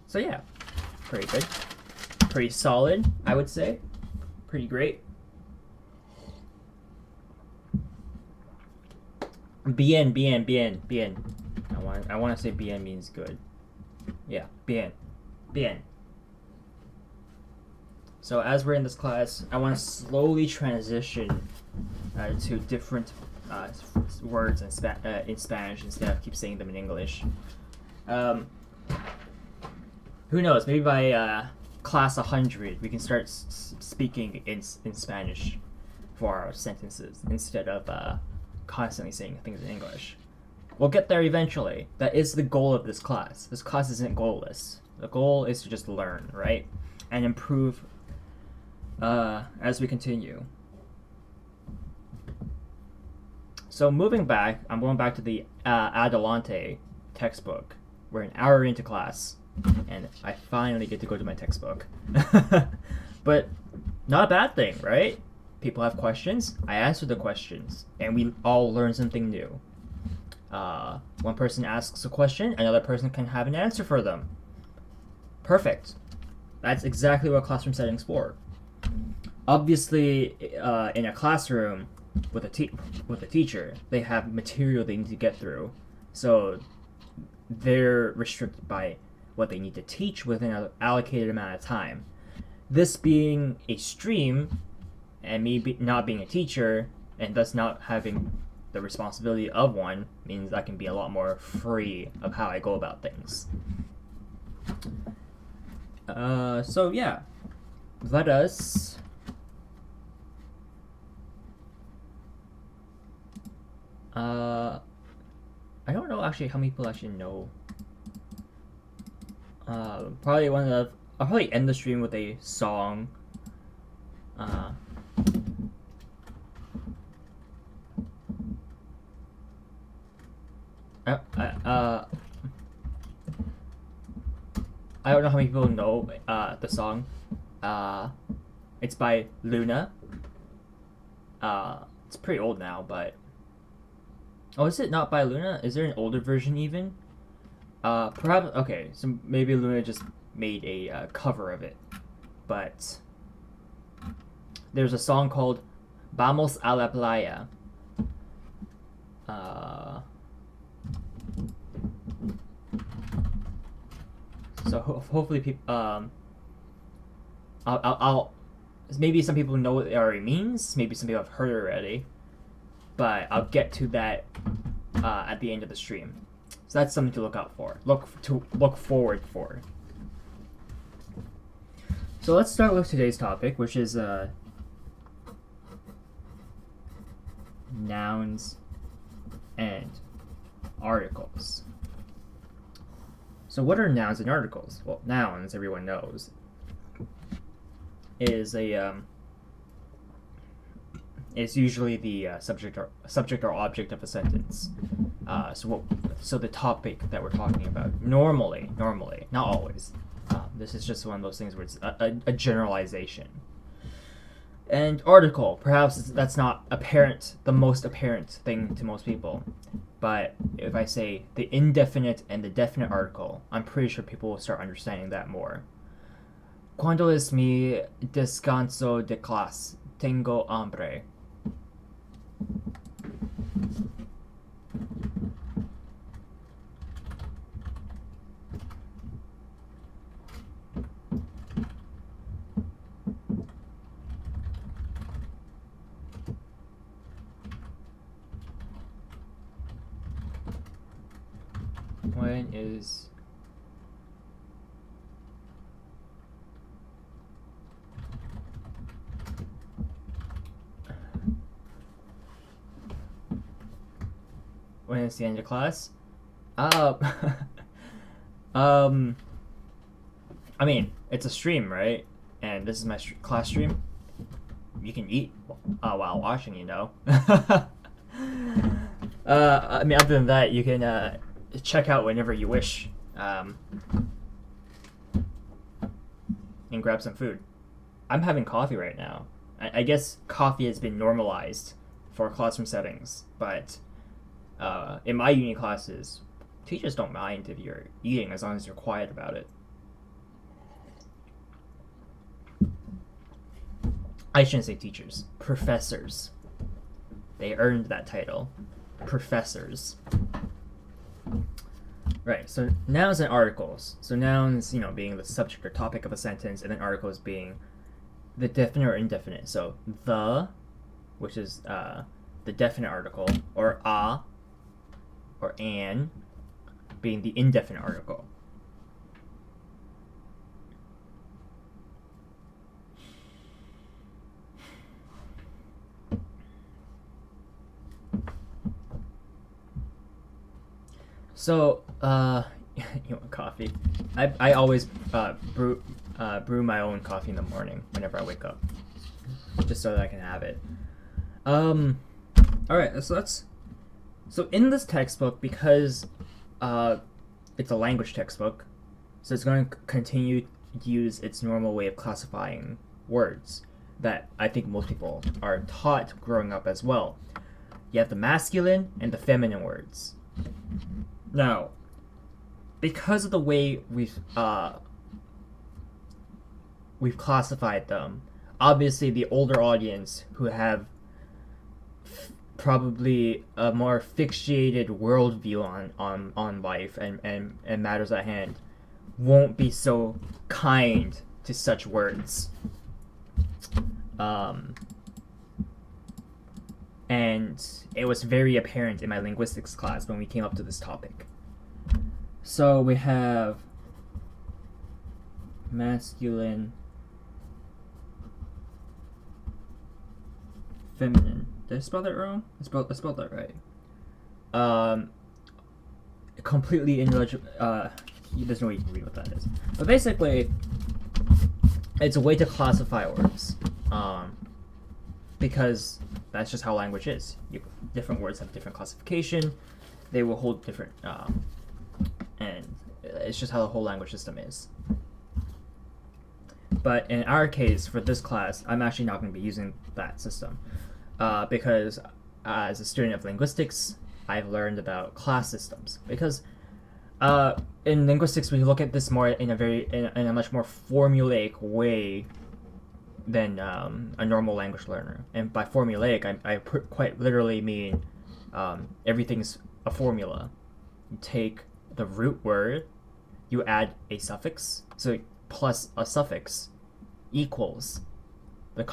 So yeah, pretty good. Pretty solid, I would say. Pretty great. Bien. I want to say bien means good. Yeah, bien. So as we're in this class, I want to slowly transition to different words in Spanish instead of keep saying them in English. Who knows? Maybe by class 100, we can start speaking in Spanish for our sentences instead of constantly saying things in English. We'll get there eventually. That is the goal of this class. This class isn't goalless. The goal is to just learn, right? And improve as we continue. So moving back, I'm going back to the Adelante textbook. We're an hour into class, and I finally get to go to my textbook. But not a bad thing, right? People have questions, I answer the questions, and we all learn something new. One person asks a question, another person can have an answer for them. Perfect. That's exactly what classroom setting's for. Obviously, in a classroom with a teacher, they have material they need to get through, so they're restricted by what they need to teach within an allocated amount of time. This being a stream, and me not being a teacher, and thus not having the responsibility of one, means I can be a lot more free of how I go about things. So yeah, let us I don't know actually how many people actually know Probably I'll probably end the stream with a song. Uh, I, I, uh, I don't know how many people know the song. It's by Luna. It's pretty old now, but is it not by Luna? Is there an older version even? Perhaps okay. So maybe Luna just made a cover of it, but there's a song called "Vamos a la Playa." So hopefully people I'll maybe some people know what it already means. Maybe some people have heard it already, but I'll get to that at the end of the stream. So that's something to look out for. Look forward for. So let's start with today's topic, which is nouns and articles. So what are nouns and articles? Well, nouns, everyone knows, is usually the subject or object of a sentence. So the topic that we're talking about normally, not always. This is just one of those things where it's a generalization. And article, perhaps that's not the most apparent thing to most people. But if I say the indefinite and the definite article, I'm pretty sure people will start understanding that more. Cuando es mi descanso de clase? Tengo hambre. When is the end of class? I mean, it's a stream, right? And this is my class stream. You can eat while watching, you know. I mean, other than that, you can check out whenever you wish, and grab some food. I'm having coffee right now. I guess coffee has been normalized for classroom settings, but in my uni classes, teachers don't mind if you're eating as long as you're quiet about it. I shouldn't say teachers, professors. They earned that title. Professors. Right, so nouns and articles. So nouns, being the subject or topic of a sentence, and then articles being the definite or indefinite. So the, which is the definite article, or a, or an, being the indefinite article. So, you want coffee? I always brew my own coffee in the morning whenever I wake up, just so that I can have it. All right, so in this textbook, because it's a language textbook, so it's going to continue to use its normal way of classifying words that I think most people are taught growing up as well. You have the masculine and the feminine words. Now, because of the way we've classified them, obviously the older audience who have probably a more fixated worldview on life and matters at hand won't be so kind to such words. And it was very apparent in my linguistics class when we came up to this topic. So we have masculine, feminine. Did I spell that wrong? I spelled that right. Completely illegible. there's no way you can read what that is. But basically, it's a way to classify words, because that's just how language is. Different words have different classification. They will hold different, and it's just how the whole language system is. But in our case, for this class, I'm actually not going to be using that system, because as a student of linguistics, I've learned about class systems. Because in linguistics, we look at this more in a much more formulaic way than a normal language learner. And by formulaic, I quite literally mean everything's a formula. You take the root word, you add a suffix, so plus a suffix equals the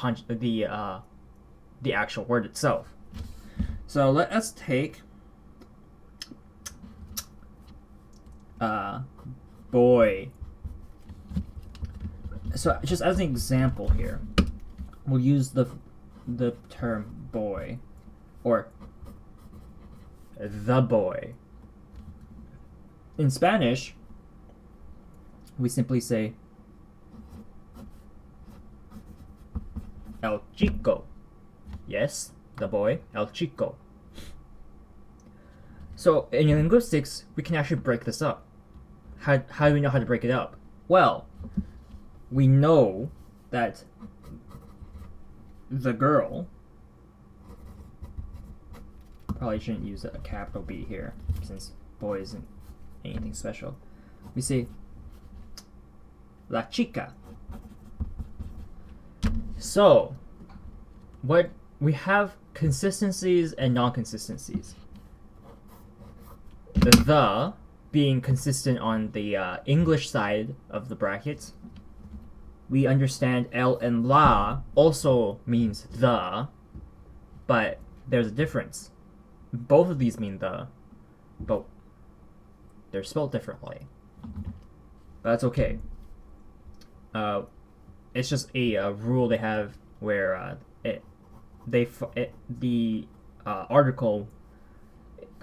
actual word itself. So let us take boy. So just as an example here, we'll use the term boy or the boy. In Spanish, we simply say el chico. Yes, the boy, el chico. So in linguistics, we can actually break this up. How do we know how to break it up? Well, we know that the girl, probably shouldn't use a capital B here since boy isn't anything special. We say la chica. So what we have consistencies and non-consistencies. The being consistent on the English side of the brackets. We understand el and la also means the, but there's a difference. Both of these mean the, but they're spelled differently. But that's okay. It's just a rule they have where the article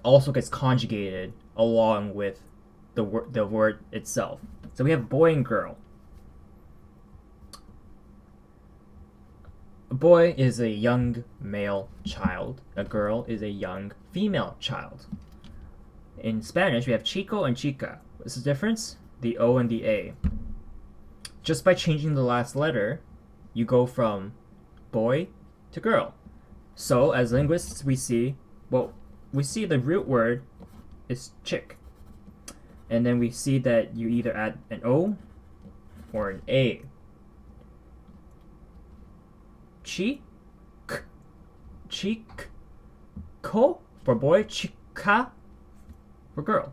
also gets conjugated along with the word itself. So we have boy and girl. A boy is a young male child. A girl is a young female child. In Spanish, we have chico and chica. What's the difference? The O and the A. Just by changing the last letter, you go from boy to girl. So, as linguists, we see the root word is chick. And then we see that you either add an O or an A. Cheek ko for boy, chica for girl.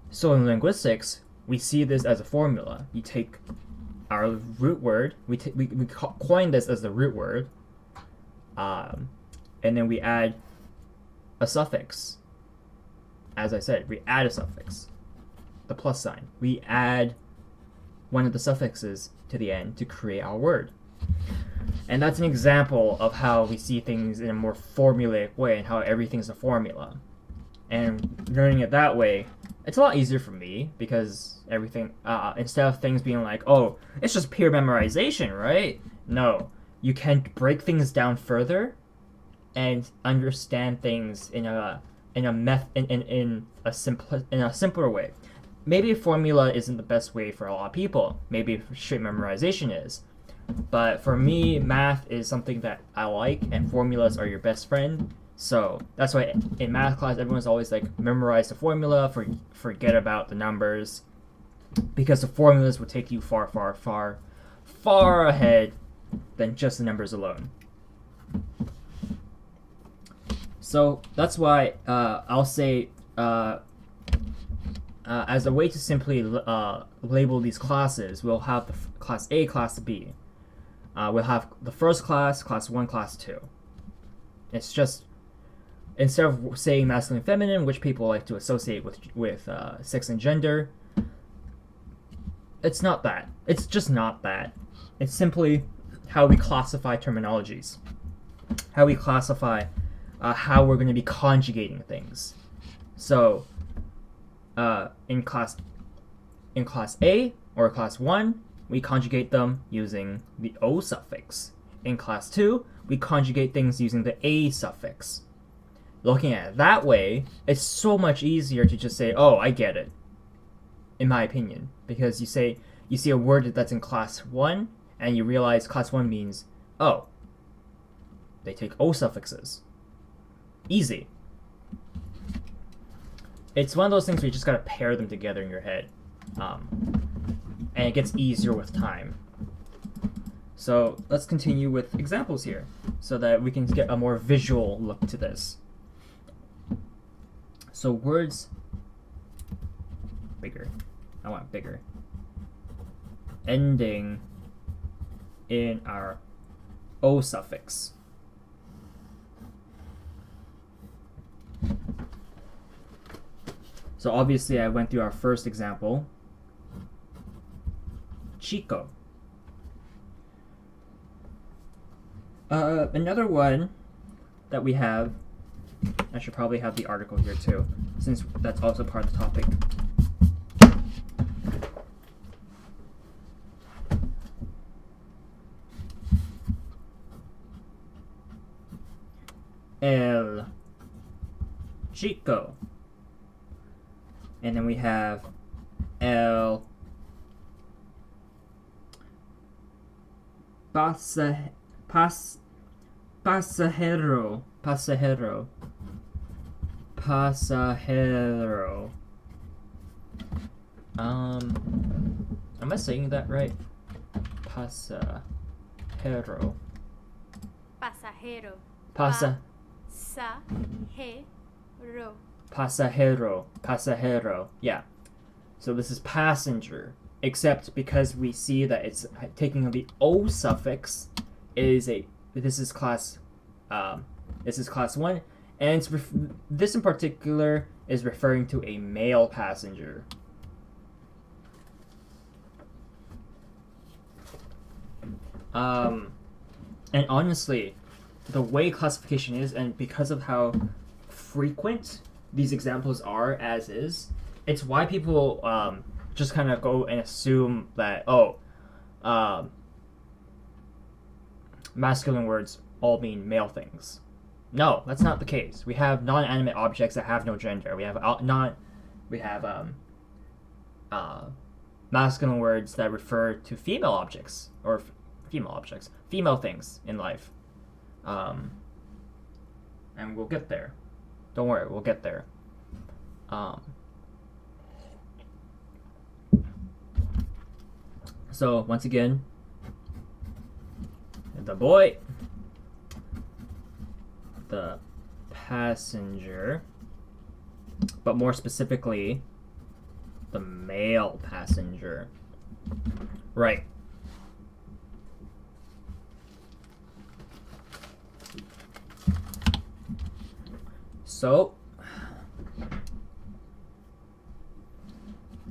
So in linguistics, we see this as a formula. You take our root word, we coin this as the root word, and then we add a suffix. As I said, we add a suffix, the plus sign. We add one of the suffixes to the end to create our word. And that's an example of how we see things in a more formulaic way and how everything's a formula. And learning it that way, it's a lot easier for me because everything, instead of things being like, oh, it's just pure memorization, right? No, you can break things down further and understand things in a simpler way. Maybe a formula isn't the best way for a lot of people. Maybe straight memorization is. But for me, math is something that I like, and formulas are your best friend. So that's why in math class, everyone's always like, memorize the formula, forget about the numbers, because the formulas will take you far, far, far, far ahead than just the numbers alone. So that's why I'll say, as a way to simply label these classes, we'll have the class A, class B. We'll have the first class, class 1, class 2. It's just, instead of saying masculine and feminine, which people like to associate with sex and gender, it's not that. It's just not that. It's simply how we classify terminologies, how we classify how we're going to be conjugating things. So in class A or class 1, we conjugate them using the O suffix. In class 2, we conjugate things using the A suffix. Looking at it that way, it's so much easier to just say, oh, I get it, in my opinion. Because you see a word that's in class 1, and you realize class 1 means, oh, they take O suffixes. Easy. It's one of those things where you just gotta pair them together in your head. And it gets easier with time. So let's continue with examples here so that we can get a more visual look to this. So words, bigger, I want bigger, ending in our O suffix. So obviously I went through our first example, Chico. Another one that we have, I should probably have the article here too, since that's also part of the topic. El Chico. And then we have El Pasajero. Am I saying that right? Pasajero.
Pasajero.
Pasajero. Yeah. So this is passenger, except because we see that it's taking the O suffix, this is class 1, and this in particular is referring to a male passenger. And honestly, the way classification is, and because of how frequent these examples are as is, it's why people just kind of go and assume that, masculine words all mean male things. No, that's not the case. We have non-animate objects that have no gender. We have masculine words that refer to female objects, or female things in life. And we'll get there. Don't worry, we'll get there. So once again, the boy, the passenger, but more specifically, the male passenger. Right. So,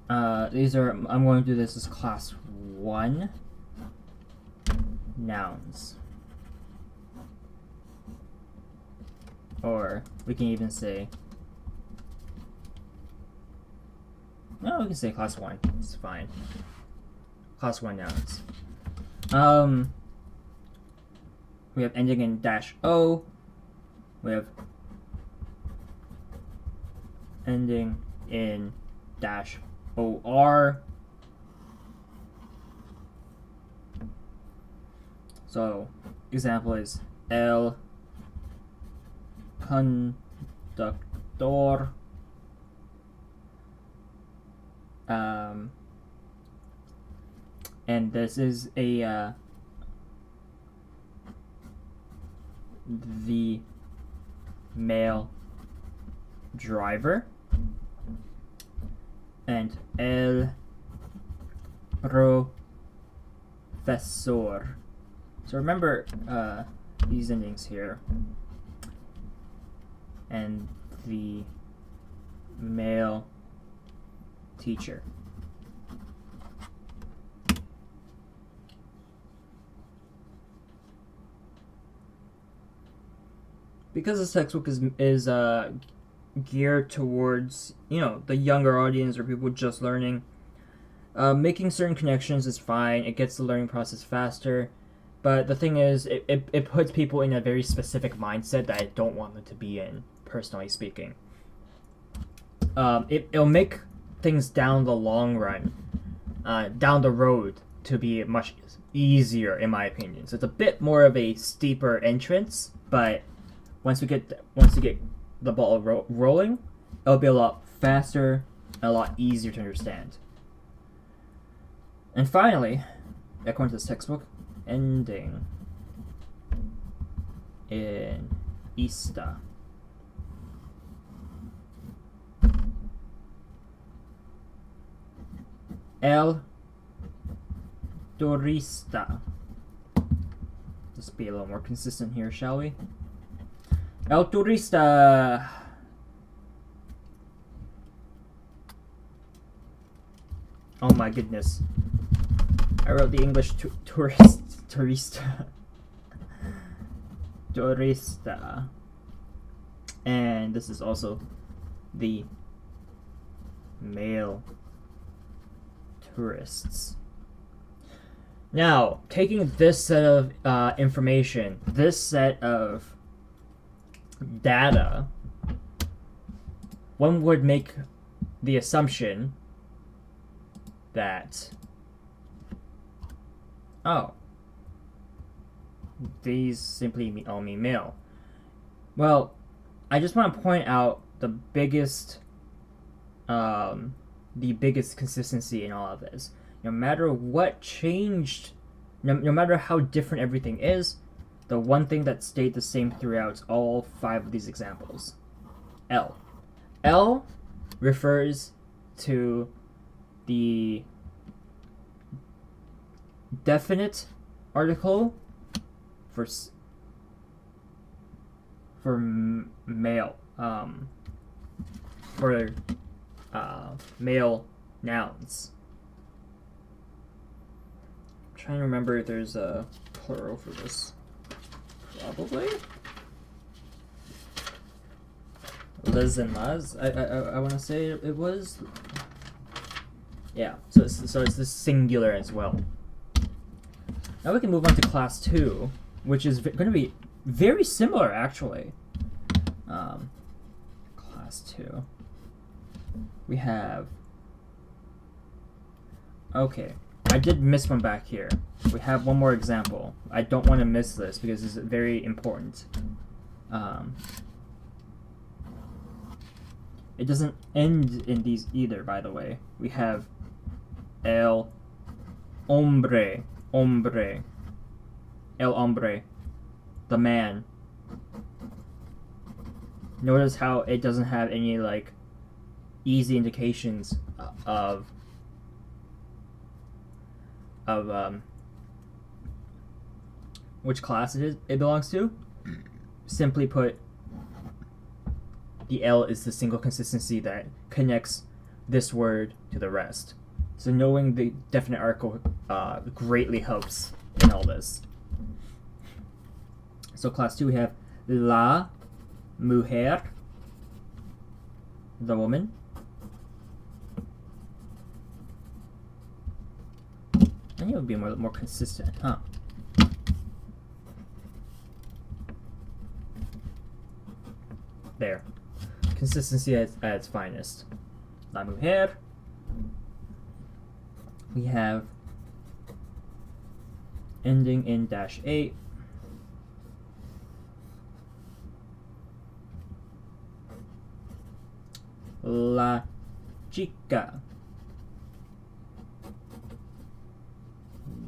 I'm going to do this as class 1 nouns. Or we can even say, no, we can say class 1. It's fine. Class 1 nouns. We have ending in -o. We have ending in -or. So, example is el conductor and this is a the male driver, and el profesor. So remember these endings here, and the male teacher. Because this textbook is geared towards, the younger audience or people just learning. Making certain connections is fine. It gets the learning process faster. But the thing is, it puts people in a very specific mindset that I don't want them to be in, personally speaking. It'll make things down the long run, down the road, to be much easier, in my opinion. So it's a bit more of a steeper entrance, but once we get the ball rolling, it'll be a lot faster and a lot easier to understand. And finally, according to this textbook, ending in ista. El turista. Just be a little more consistent here, shall we? El turista. Oh my goodness. I wrote the English turista. Turista. And this is also the male tourists. Now, taking this set of information, this set of data, one would make the assumption that, these simply all mean male. Well, I just want to point out the biggest consistency in all of this. No matter what changed, no matter how different everything is, the one thing that stayed the same throughout all 5 of these examples. L. L refers to the definite article for male, for male nouns. I'm trying to remember if there's a plural for this. Probably. Les and las. I want to say it was. Yeah. So it's the singular as well. Now we can move on to class 2, which is going to be very similar actually. Class 2. We have. Okay, I did miss one back here. We have one more example. I don't want to miss this because it's very important. It doesn't end in these either, by the way. We have el hombre, el hombre, the man. Notice how it doesn't have any like easy indications of which class it belongs to. Simply put, the L is the single consistency that connects this word to the rest. So knowing the definite article greatly helps in all this. So class 2 we have la mujer, the woman. I think it would be more consistent, huh? There. Consistency at its finest. La mujer. We have ending in -8. La chica.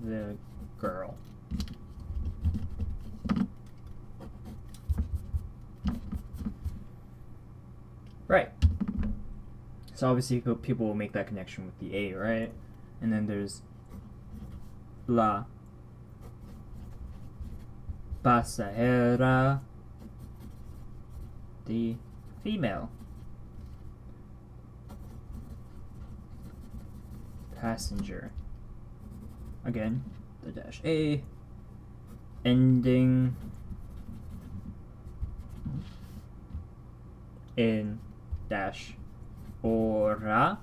The girl. Right. So obviously people will make that connection with the A, right? And then there's la pasajera, the female passenger. Again, the -A, ending in dash hora.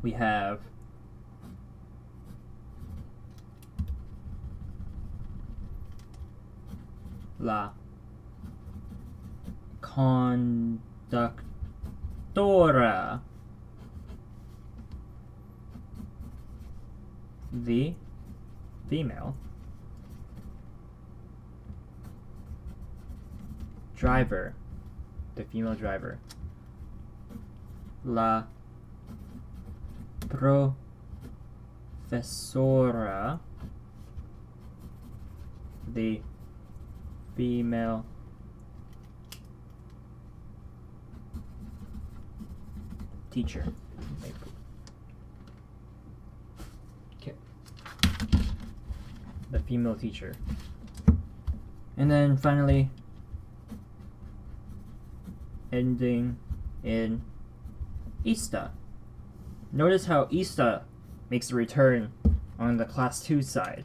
We have la conductora, the female driver, the female driver. La profesora, the female teacher. Okay. The female teacher. And then finally, ending in ista. Notice how ista makes a return on the class 2 side.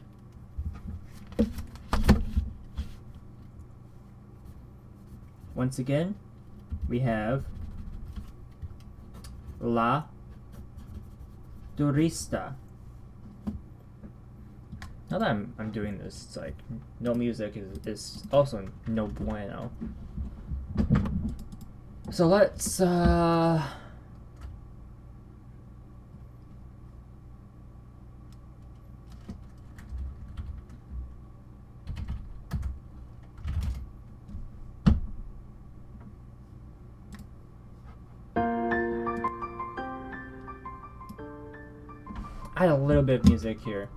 Once again, we have la turista. Now that I'm doing this, it's like no music is also no bueno. So let's add a little bit of music here.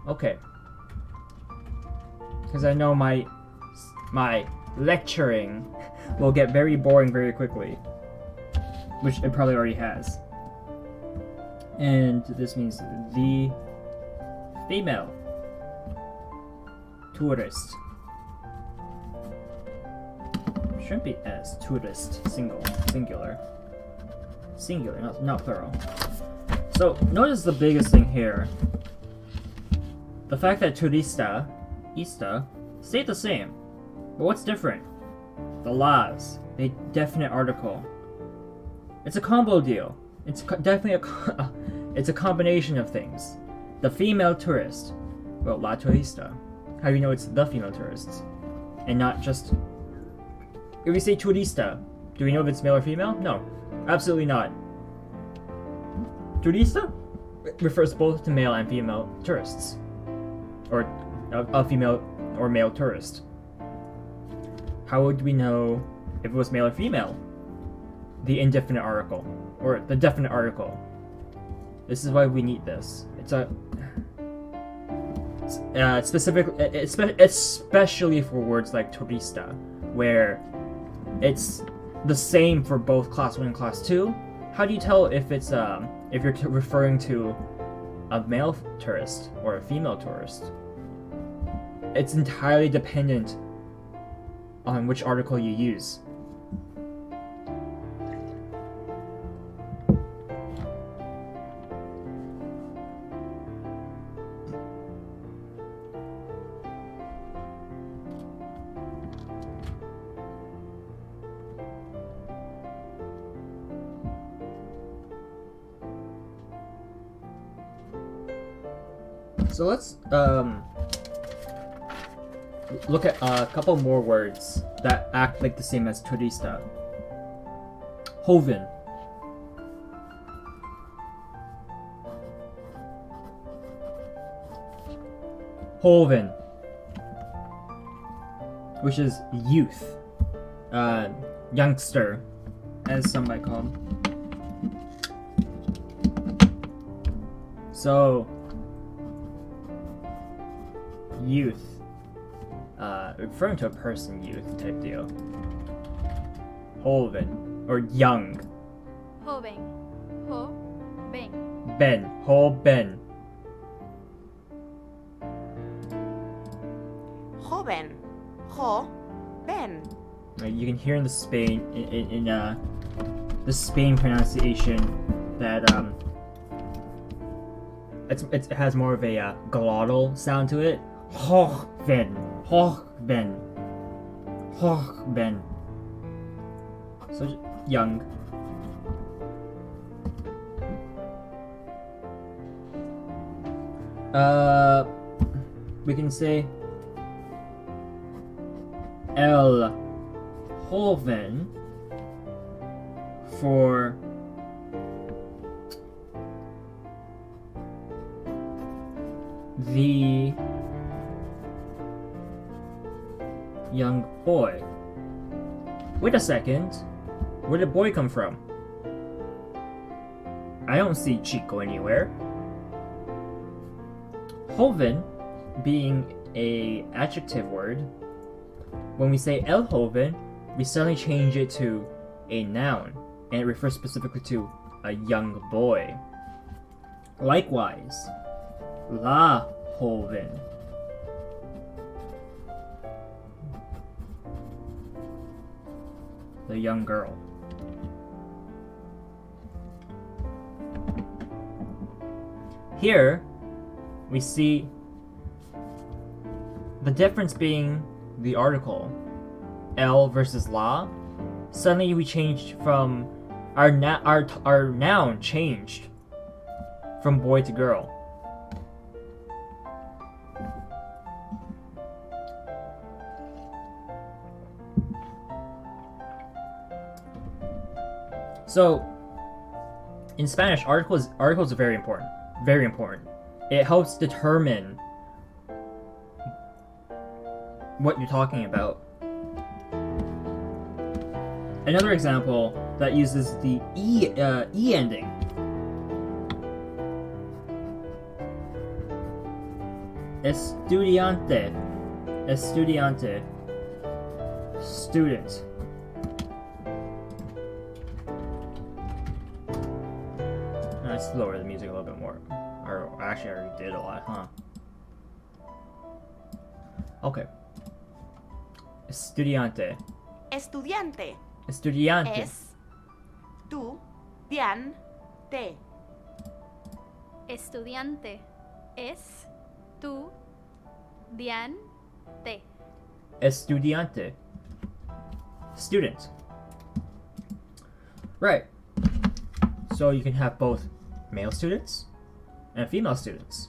Okay. Because I know my lecturing will get very boring very quickly, which it probably already has. And this means the female tourist. Shouldn't be S, tourist, singular, not plural. So notice the biggest thing here. The fact that turista, ista, stay the same. But what's different? The las, a definite article. It's a combo deal. It's definitely it's a combination of things. The female tourist, well, la turista. How do you know it's the female tourist? And not just... If we say turista, do we know if it's male or female? No, absolutely not. Turista refers both to male and female tourists. Or a female or male tourist. How would we know if it was male or female? The indefinite article, or the definite article. This is why we need this. It's a especially for words like turista, where it's the same for both class 1 and class 2. How do you tell if it's if you're referring to a male tourist or a female tourist? It's entirely dependent on which article you use. So let's look at a couple more words that act like the same as turista. Hoven. Hoven, which is youth, youngster, as some might call him. So, youth, referring to a person, youth type deal. Hoven, or young.
Joven. Joven.
Ben, joven.
Joven. Joven.
You can hear in the Spain, in the Spain pronunciation, that it has more of a glottal sound to it. Hochben, hochben, hochben. So young. We can say El Joven for the young boy. Wait a second. Where did boy come from? I don't see Chico anywhere. Joven being a adjective word, when we say El Joven, we suddenly change it to a noun, and it refers specifically to a young boy. Likewise, La Joven. The young girl. Here, we see the difference being the article, El versus La. Suddenly we changed from our noun changed from boy to girl. So in Spanish, articles are very important. Very important. It helps determine what you're talking about. Another example that uses the e ending. Estudiante, estudiante, student. Let's lower the music a little bit more. Or actually, I already did a lot, huh? Okay. Estudiante.
Estudiante.
Estudiante.
Es. Tu. Dian. Te.
Estudiante. Es. Tu. Dian. Te.
Estudiante. Student. Right. So you can have both male students and female students.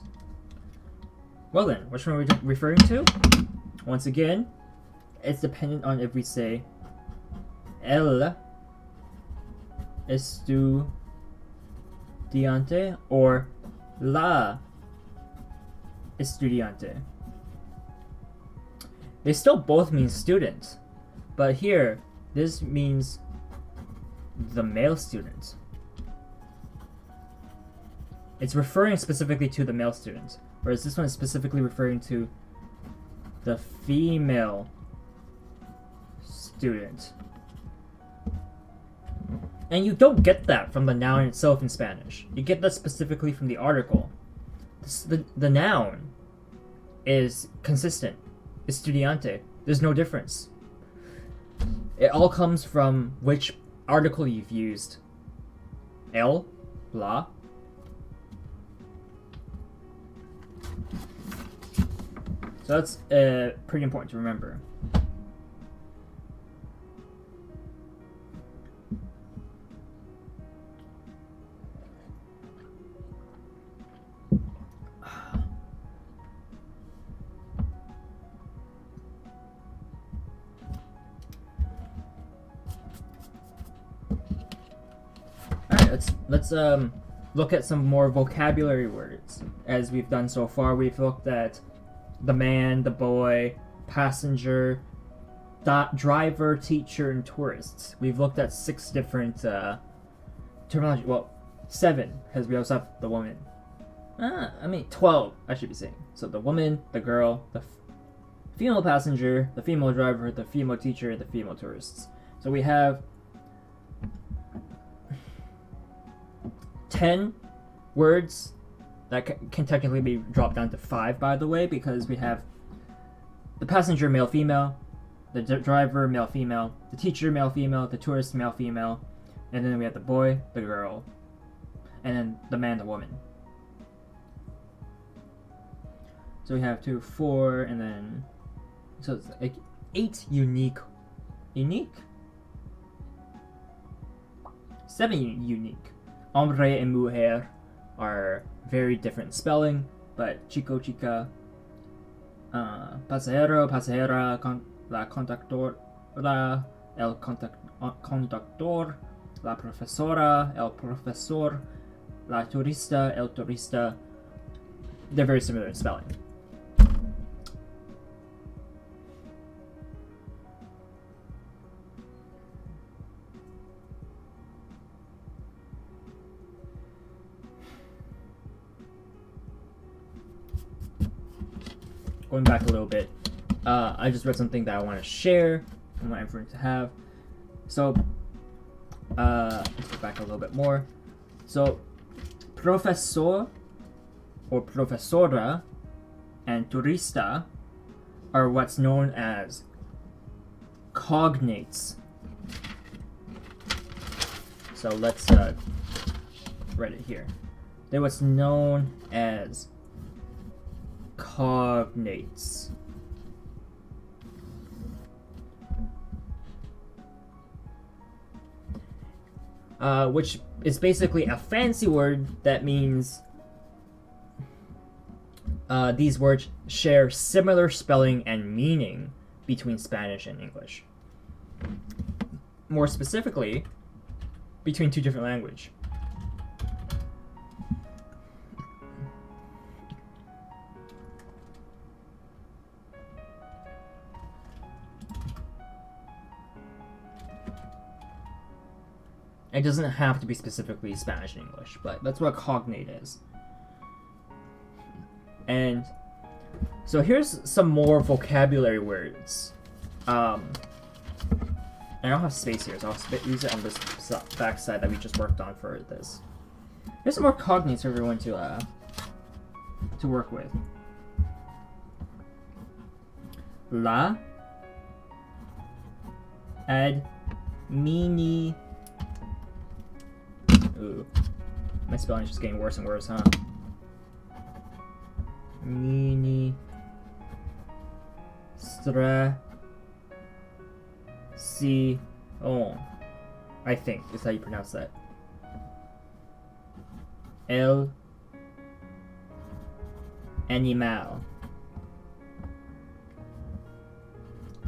Well then, which one are we referring to? Once again, it's dependent on if we say El estudiante or La estudiante. They still both mean student, but here, this means the male student. It's referring specifically to the male student, whereas this one is specifically referring to the female student. And you don't get that from the noun itself in Spanish. You get that specifically from the article. The noun is consistent. Estudiante. There's no difference. It all comes from which article you've used. El, la. So that's pretty important to remember. Alright, let's look at some more vocabulary words. As we've done so far, we've looked at the man, the boy, passenger, driver, teacher, and tourists. We've looked at 6 different terminology. Well, 7, because we also have the woman. 12, I should be saying. So the woman, the girl, the female passenger, the female driver, the female teacher, the female tourists. So we have 10 words that can technically be dropped down to 5, by the way, because we have the passenger, male, female, the driver, male, female, the teacher, male, female, the tourist, male, female, and then we have the boy, the girl. and then the man, the woman. So we have 2, 4, and then so it's like 8 unique, 7 unique. Hombre and mujer are very different spelling, but chico, chica, pasajero, pasajera, la conductora, el conductor, la profesora, el profesor, la turista, el turista. They're very similar in spelling. Going back a little bit, I just read something that I want to share and want everyone to have. So, let's go back a little bit more. So, profesor or profesora and turista are what's known as cognates. So let's write it here. They're what's known as cognates. Which is basically a fancy word that means these words share similar spelling and meaning between Spanish and English. More specifically, between 2 different languages. It doesn't have to be specifically Spanish and English, but that's what a cognate is. And so here's some more vocabulary words. I don't have space here, so I'll use it on this back side that we just worked on for this. Here's some more cognates for everyone to work with. La, ad, mini. Ooh, my spelling is just getting worse and worse, huh? Mini stra si on, I think is how you pronounce that. El animal.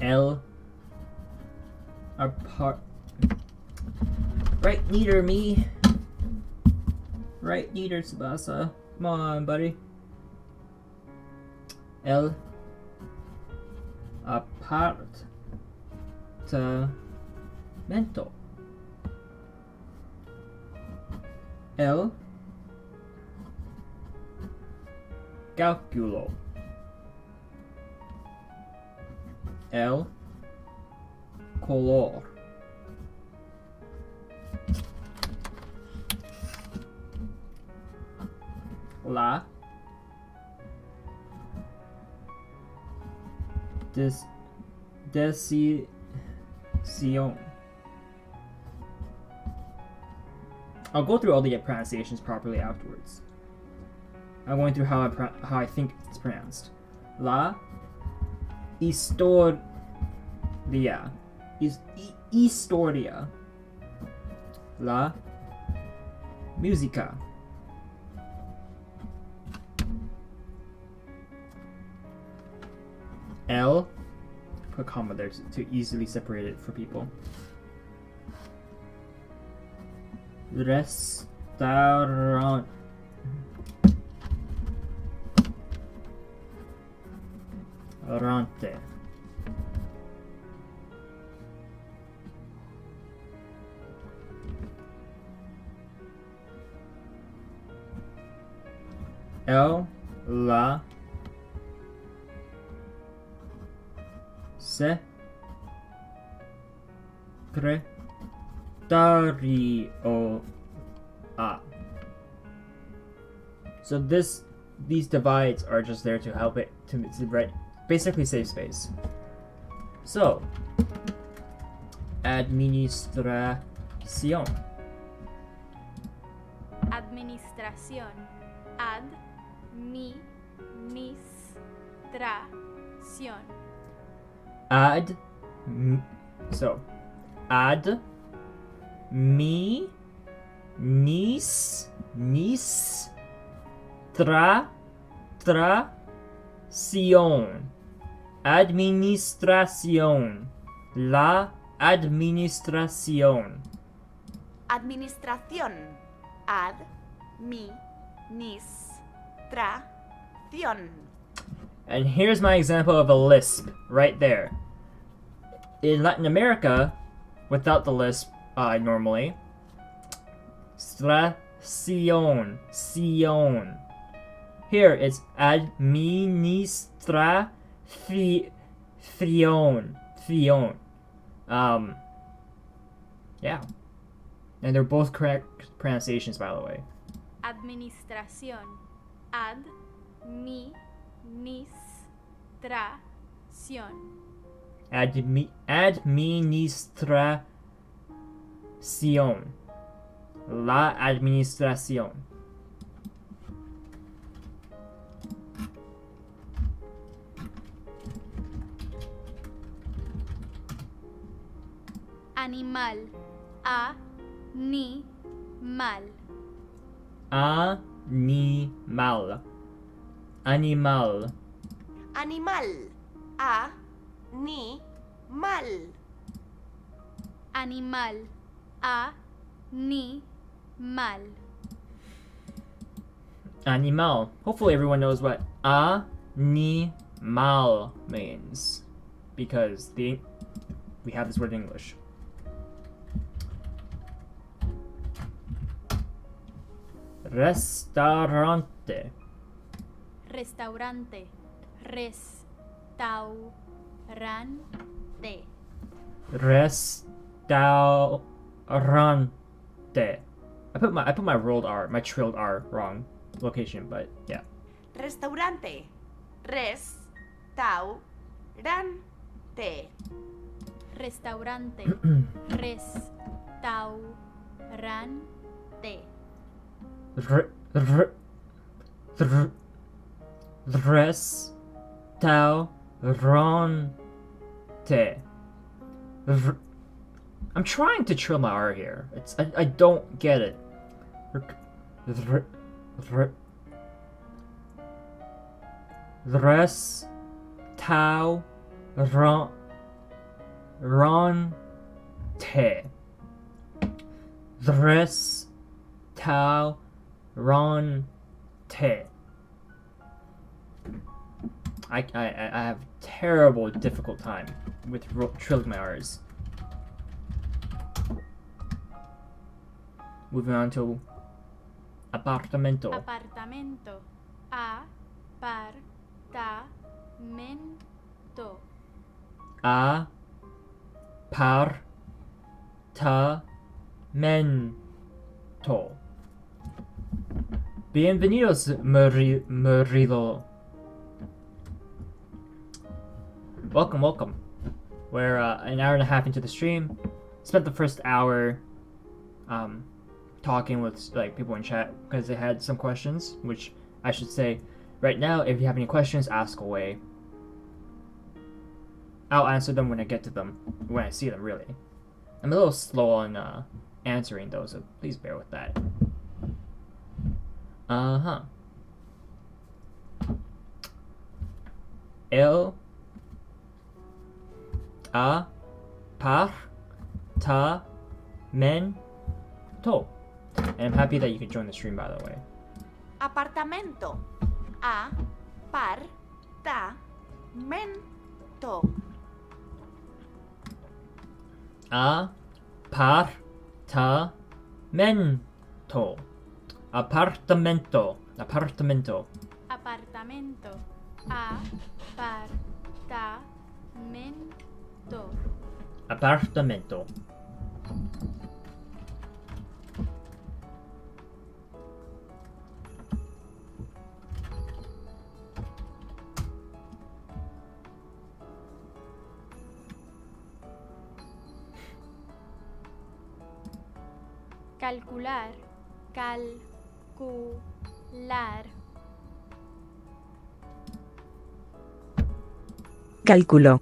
El apart. Right neater me. Right neater Tsubasa. Come on, buddy. El apartamento. El cálculo. El color. La decisión. I'll go through all the pronunciations properly afterwards. I'm going through how I think it's pronounced. La historia. Historia. La música. El, put a comma there to easily separate it for people. Restaurant. Rante. El, la, secretario. So these divides are just there to help it to write, basically save space. So administración.
Administración. Administración.
Ad mi nis tración. Administración. La administración.
Administración. Administración.
And here's my example of a lisp right there. In Latin America, without the lisp normally, sion. Here it's administración. Yeah. And they're both correct pronunciations, by the way.
Administración. Administración.
Administración. La administración.
Animal. Animal.
Animal. Animal.
Animal. Animal.
Animal. Animal.
Animal. Hopefully everyone knows what animal means, because we have this word in English. Restaurante.
Restaurante. Restaurante.
Restaurante. I put my rolled R, my trilled R wrong location, but yeah.
Restaurante. Restaurante.
Restaurante. Restaurante.
Restaurante. I'm trying to trill my R here. I don't get it. Restaurante. Restaurante. I have terrible difficult time with trilling my R's. Moving on to apartamento.
Apartamento. Apartamento.
Apartamento. Bienvenidos, Murilo. Welcome. We're an hour and a half into the stream. Spent the first hour talking with people in chat because they had some questions, which I should say right now, if you have any questions, ask away. I'll answer them when I get to them, when I see them, really. I'm a little slow on answering those, so please bear with that. El apartamento. And I'm happy that you could join the stream, by the way.
Apartamento. Apartamento.
Apartamento. Apartamento. Apartamento.
Apartamento. Apartamento.
Apartamento.
Calcular. calcular,
Cálculo.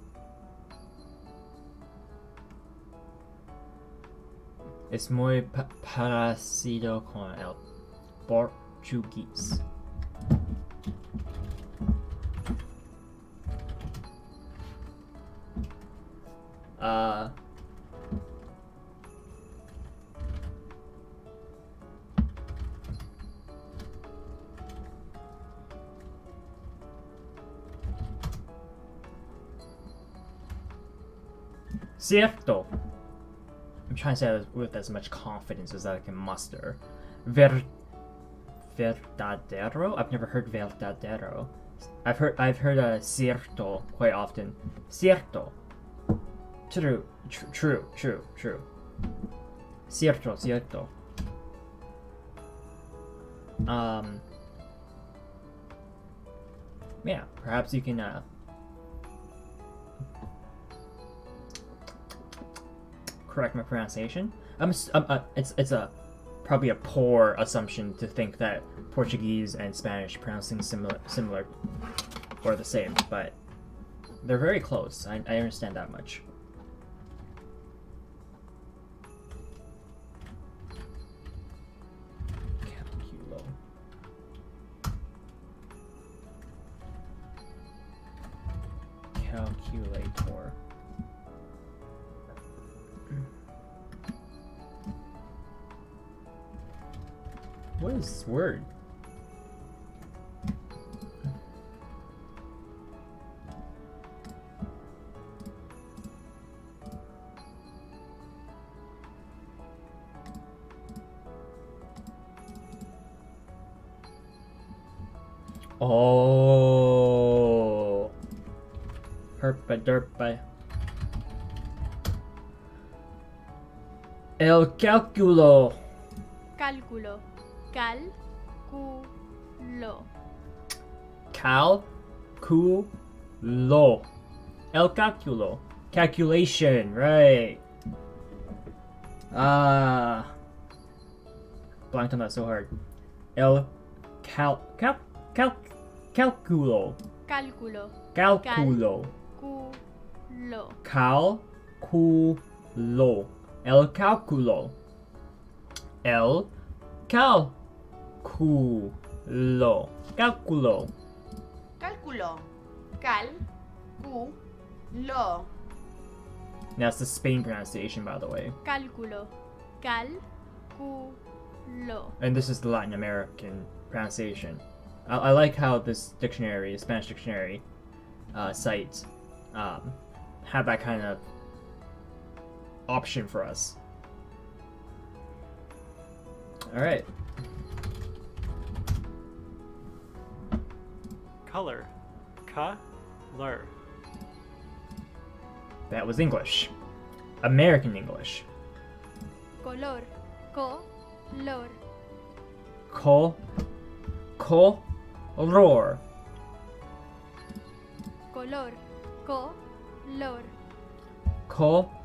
Es muy parecido con el portugués. Cierto. I'm trying to say it with as much confidence as I can muster. Verdadero? I've never heard verdadero. I've heard cierto quite often. Cierto. True. Cierto. Yeah, perhaps you can correct my pronunciation. It's a probably a poor assumption to think that Portuguese and Spanish pronouncing similar or the same, but they're very close. I understand that much. Calculo. Calculator. What is this word? Oh, herpa derpa. El cálculo.
cálculo, cálculo,
Calculo. El cálculo. Calculation, right. Blanked on that so hard. El cálculo.
cálculo,
Cálculo.
culo,
Cálculo. El cálculo. El cálculo. Cálculo.
Cálculo. Cálculo.
That's the Spain pronunciation, by the way.
cálculo, cálculo,
And this is the Latin American pronunciation. I like how this dictionary, Spanish dictionary site, have that kind of option for us. Alright.
Color. Color.
That was English. American English.
color, color,
Color.
color, color,
Color.
Color.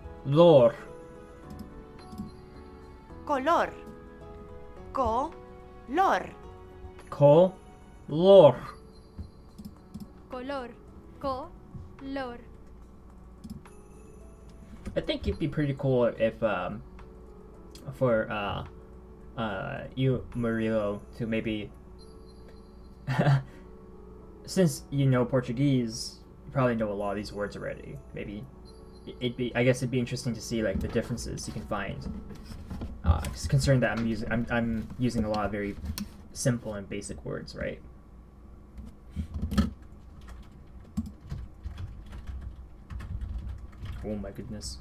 Color.
Color.
color, color.
I think it'd be pretty cool if for you, Murilo, to maybe since you know Portuguese, you probably know a lot of these words already. Maybe I guess it'd be interesting to see like the differences you can find. Considering that I'm using a lot of very simple and basic words, right? Oh my goodness.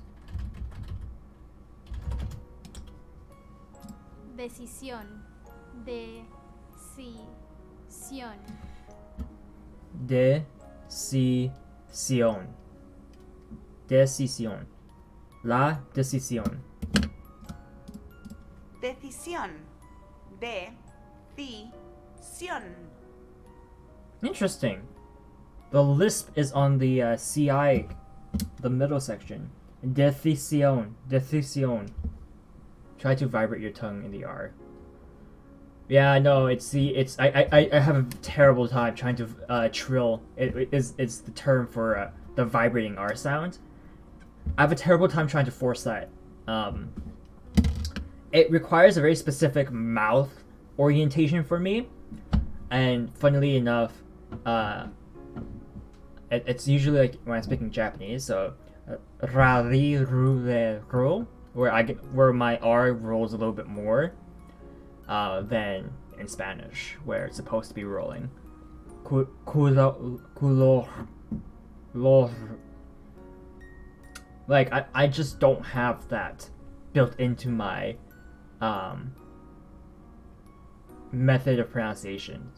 Decisión, decisión,
Decisión. Decisión. La decisión.
Decisión. Decisión.
Interesting. The lisp is on the CI, the middle section. Decisión. Decisión. Try to vibrate your tongue in the R. Yeah, no, I have a terrible time trying to trill. It's the term for the vibrating R sound. I have a terrible time trying to force that. It requires a very specific mouth orientation for me, and funnily enough, it's usually like when I'm speaking Japanese, so ra ri ru le ro, where my R rolls a little bit more than in Spanish, where it's supposed to be rolling. Like I just don't have that built into my method of pronunciation.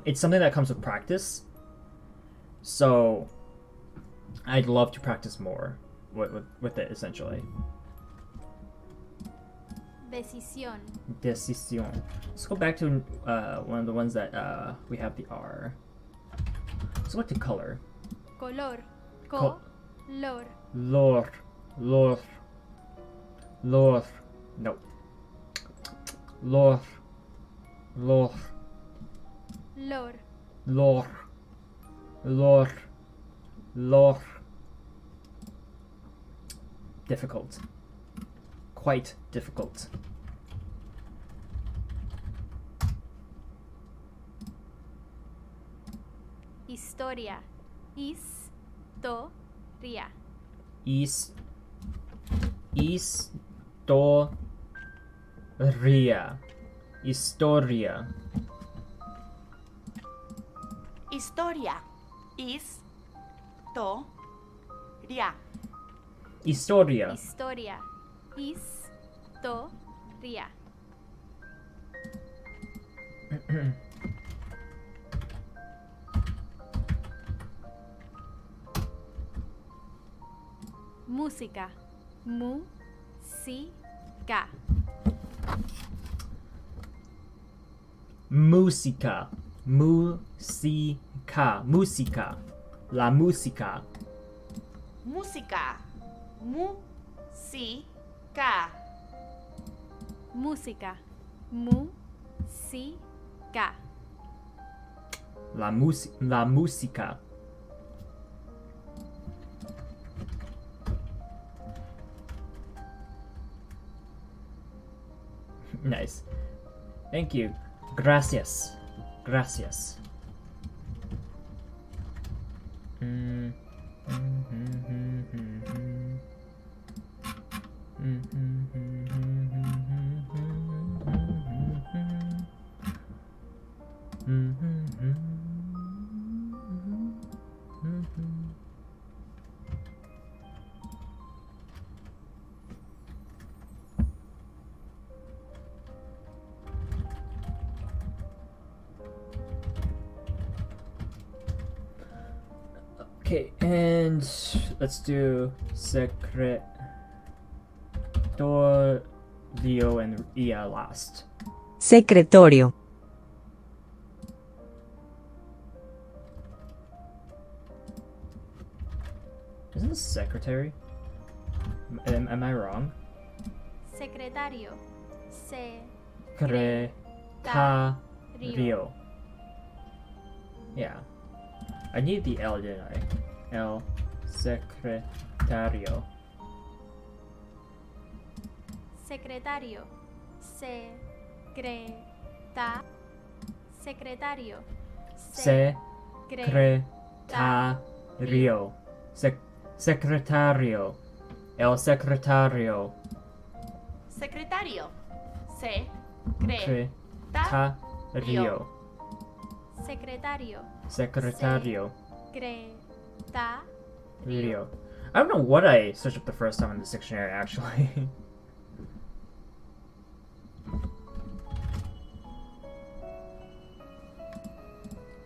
It's something that comes with practice, so I'd love to practice more with it, essentially.
Decisión.
Decisión. Let's go back to one of the ones that we have the R. Let's go to color.
Color.
Co-
Color.
Lor. Lor. Lor. No. Lor. Lor.
Lor.
Lor. Lor. Lor. Difficult. Quite difficult.
Historia. Historia.
Historia. Historia.
Historia.
Historia.
Historia. Historia. Música. Música.
Música. Música. Música. La música.
Música. Música.
Música. Música.
La música. Nice. Thank you. Gracias. Gracias. Okay, and let's do secretorio and ia last.
Secretorio.
Isn't this secretary? Am I wrong?
Secretario.
Secretario. Yeah. I need the L, didn't I? El secretario.
Secretario. Secretario.
Secretario. Secretario. El secretario.
Secretario.
Secretario.
Secretario.
Secretario.
Secretario.
Video. I don't know what I searched up the first time in this dictionary, actually.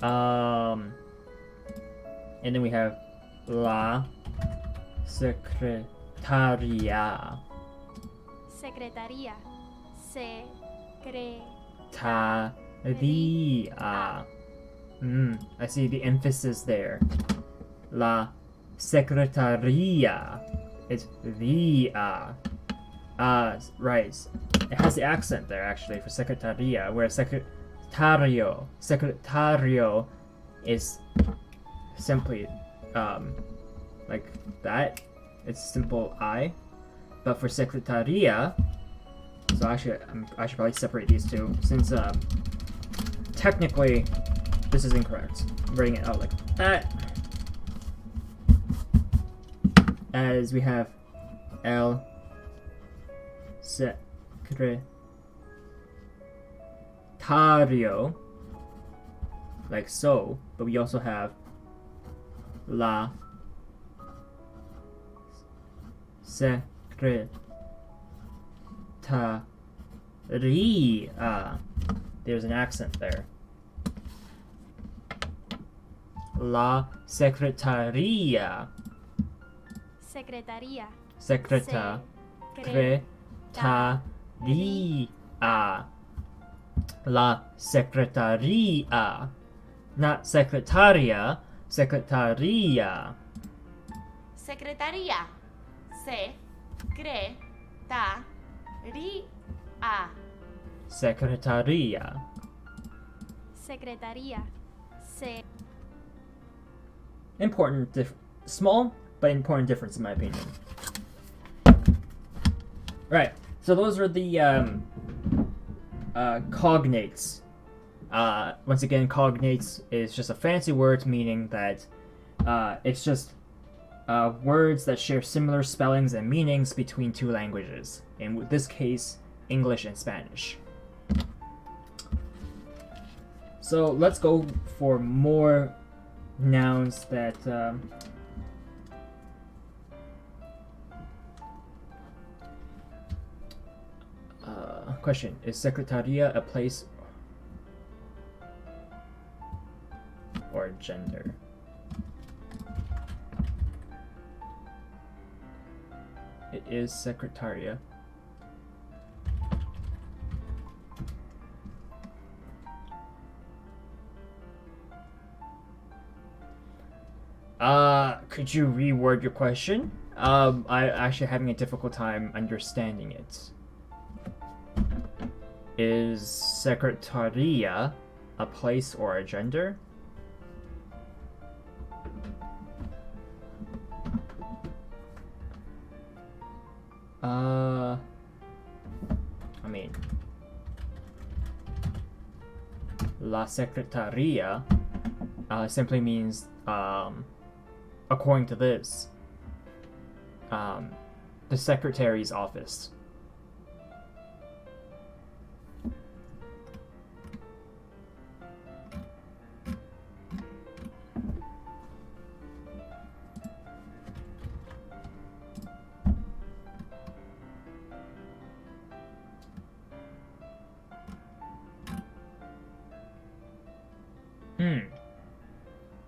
And then we have la secretaria.
Secretaría.
Taria. I see the emphasis there. La secretaria. It's the right. It has the accent there actually for secretaria, whereas secretario is simply like that. It's simple I. But for secretaria, so actually I should probably separate these two since technically this is incorrect. I'm writing it out like that. As we have el secretario, like so, but we also have la secretaria. There's an accent there. La secretaria.
Secretaría.
Secretaria. La secretaria. Not secretaria, secretaria.
Secretaría.
Secretaria.
Secretaría. Se.
Small but important difference in my opinion. Right, so those are the cognates. Once again, cognates is just a fancy word meaning that it's just words that share similar spellings and meanings between two languages. In this case, English and Spanish. So let's go for more nouns that question, is secretaria a place or gender? It is secretaria. Could you reword your question? I'm actually having a difficult time understanding it. Is secretaria a place or a gender? I mean, la secretaria simply means, according to this, the secretary's office.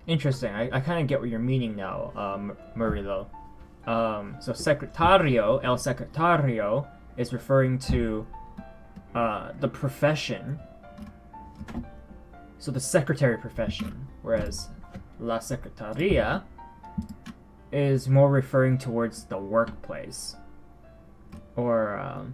Interesting. I kind of get what you're meaning now, Murilo. So secretario, el secretario, is referring to the profession. So the secretary profession, whereas la secretaria is more referring towards the workplace. Or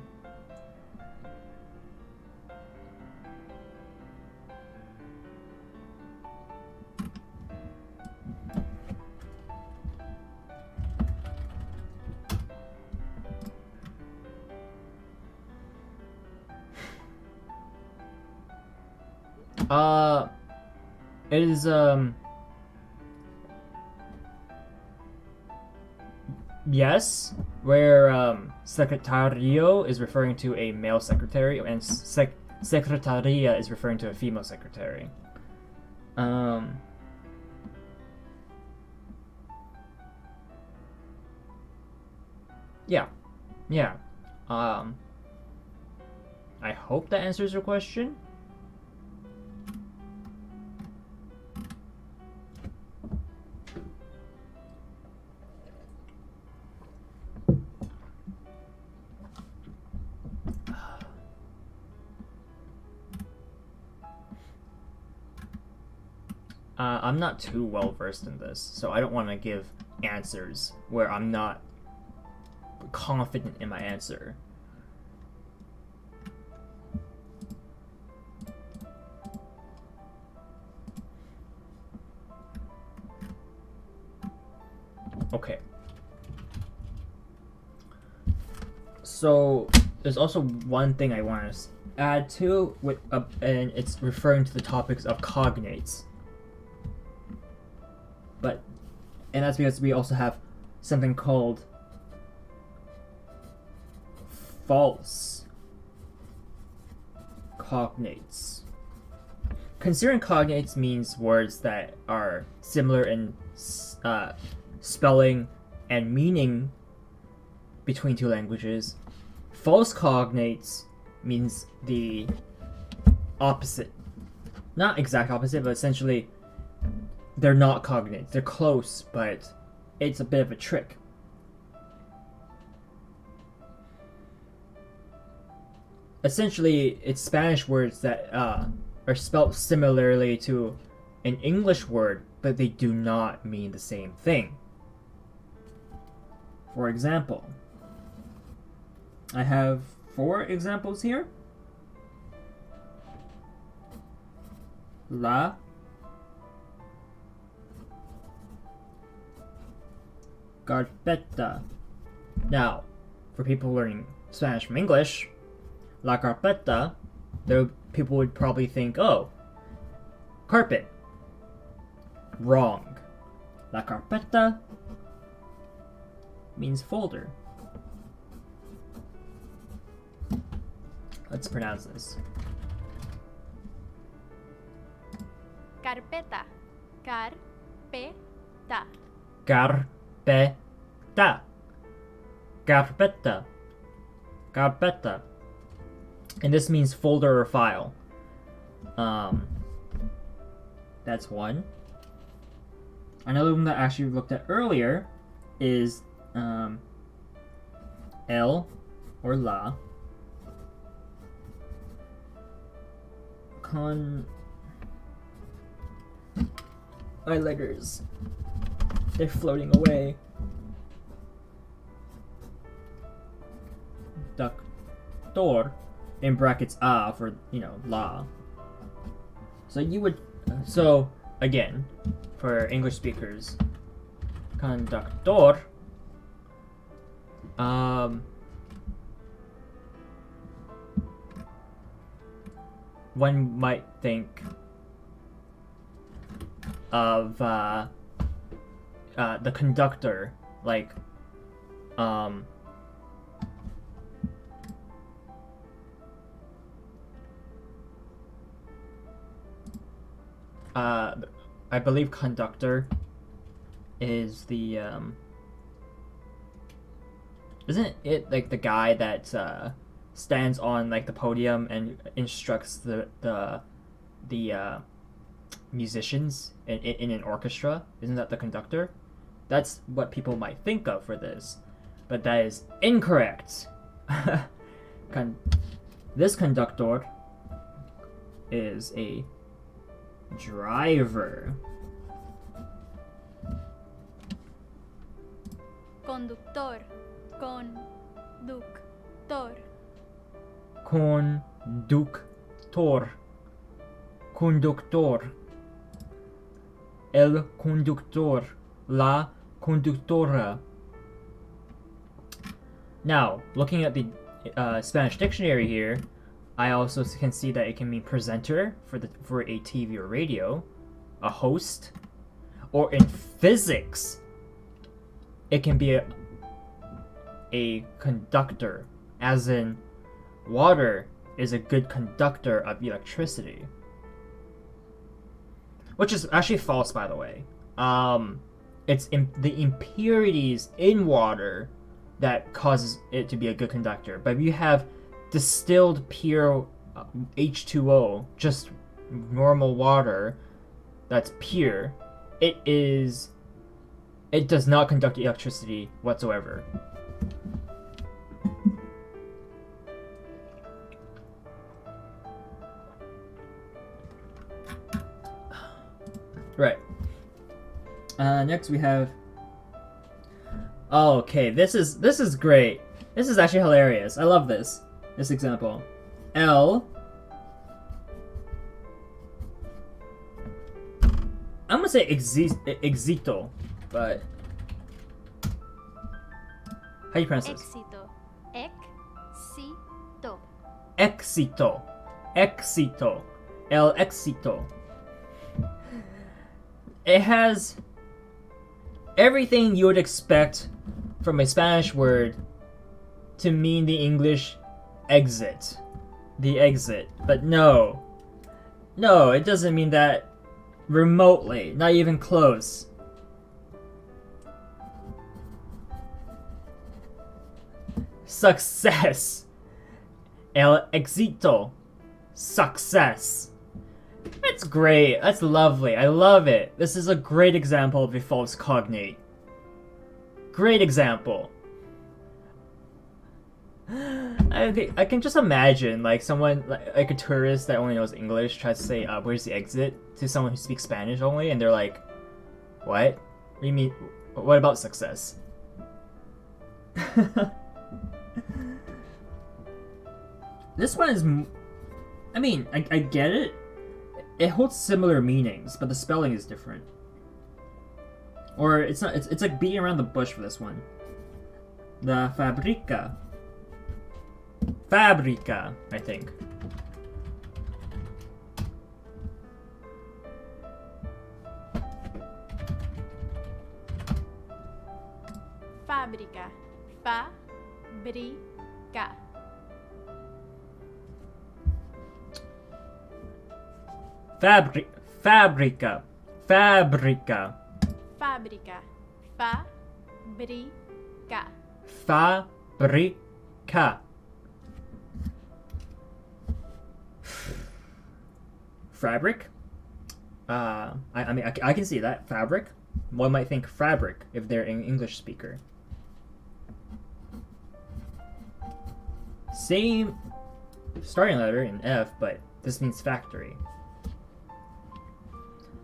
it is, yes, where, secretario is referring to a male secretary, and secretaria is referring to a female secretary. Yeah. I hope that answers your question. I'm not too well versed in this, so I don't want to give answers where I'm not confident in my answer. Okay. So there's also one thing I want to add to, and it's referring to the topics of cognates. And that's because we also have something called false cognates. Considering cognates means words that are similar in spelling and meaning between two languages, false cognates means the opposite. Not exact opposite, but essentially they're not cognates. They're close, but it's a bit of a trick. Essentially, it's Spanish words that are spelled similarly to an English word, but they do not mean the same thing. For example, I have 4 examples here. La carpeta. Now, for people learning Spanish from English, la carpeta, people would probably think, oh, carpet. Wrong. La carpeta means folder. Let's pronounce this.
Carpeta. Carpeta.
Carpeta. Carpeta. Carpeta. And this means folder or file. That's one. Another one that I actually looked at earlier is el or la my letters, they're floating away. Doctor, in brackets a for, la. So again, for English speakers, conductor, one might think of the conductor, like I believe conductor is the isn't it like the guy that stands on like the podium and instructs the musicians in an orchestra? Isn't that the conductor? That's what people might think of for this, but that is incorrect. This conductor is a driver.
Conductor. Conductor.
Conductor. Conductor. El conductor. La conductora. Now, looking at the Spanish dictionary here, I also can see that it can mean presenter for a TV or radio, a host, or in physics, it can be a conductor, as in water is a good conductor of electricity. Which is actually false, by the way. It's the impurities in water that causes it to be a good conductor. But if you have distilled pure H2O, just normal water that's pure, it does not conduct electricity whatsoever. Right. Next we have. Oh, okay, this is great. This is actually hilarious. I love this example. I'm gonna say exito, but do you pronounce this?
Éxito. Éxito.
Éxito. Éxito. El éxito. It has everything you would expect from a Spanish word to mean the English exit. The exit. But no. No, it doesn't mean that remotely. Not even close. Success. El éxito. Success. That's great. That's lovely. I love it. This is a great example of a false cognate. Great example. I can just imagine like someone like a tourist that only knows English tries to say where's the exit to someone who speaks Spanish only, and they're like, what? What do you mean? What about success? This one is, I mean, I get it. It holds similar meanings, but the spelling is different. Or it's not. It's like beating around the bush for this one. La fabrica. Fabrica, I think.
Fábrica. Fábrica.
Fabrica. Fabrica.
Fábrica. Fábrica.
Fabrica. Fabric? I mean, I can see that. Fabric? One might think fabric if they're an English speaker. Same starting letter in F, but this means factory.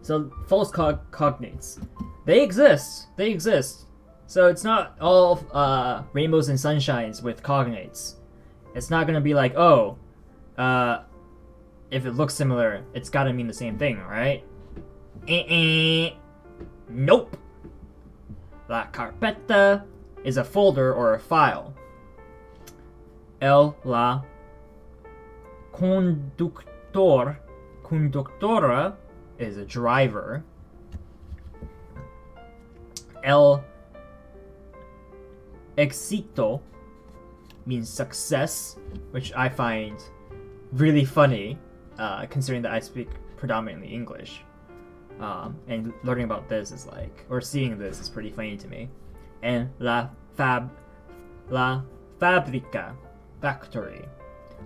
So, false cognates. They exist. They exist. So it's not all rainbows and sunshines with cognates. It's not gonna be like, oh, if it looks similar, it's gotta mean the same thing, right? Nope. La carpeta is a folder or a file. La conductora is a driver. El éxito means success, which I find really funny, considering that I speak predominantly English. And learning about this is like, or seeing this is pretty funny to me. And la fabrica, factory.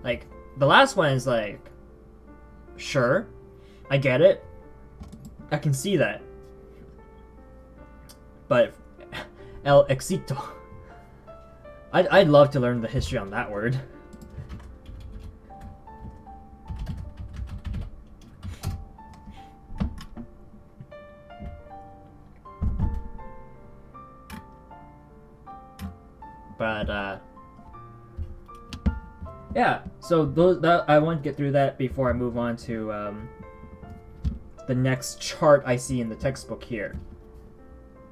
Like, the last one is like, sure, I get it. I can see that. But el éxito, I'd love to learn the history on that word. But yeah, so that I want to get through that before I move on to the next chart I see in the textbook here.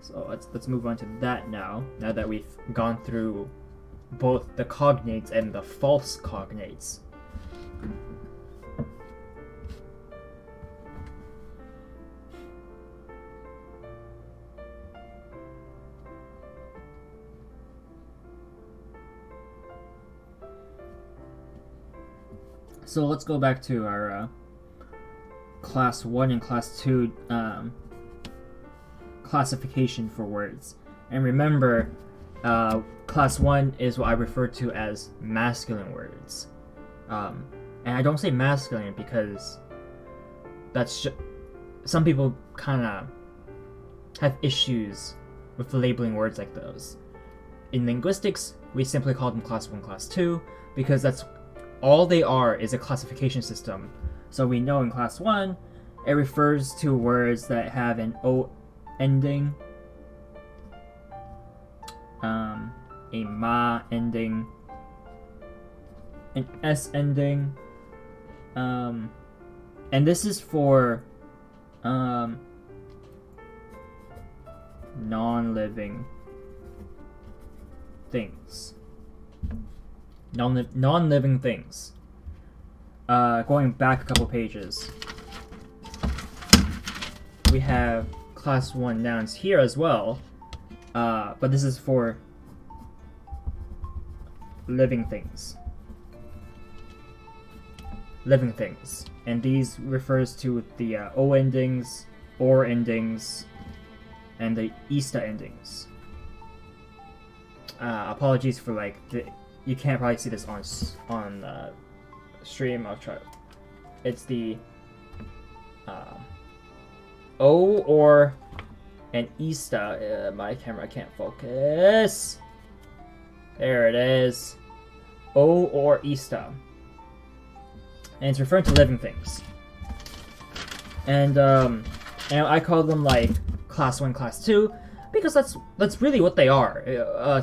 So let's move on to that now that we've gone through both the cognates and the false cognates. So let's go back to our class 1 and class 2 classification for words. And remember, class 1 is what I refer to as masculine words. And I don't say masculine because that's some people kind of have issues with labeling words like those. In linguistics, we simply call them class 1, class 2 because that's all they are, is a classification system. So we know in class 1, it refers to words that have an O ending, a ma ending, an S ending, and this is for non-living things. Non-living things. Going back a couple pages, we have class 1 nouns here as well, but this is for living things. Living things. And these refers to the O endings, or endings, and the ista endings. Apologies for like you can't probably see this on stream. I'll try. It's the O or an ista. My camera can't focus. There it is. O or ista, and it's referring to living things. And I call them like class 1, class 2. Because that's really what they are.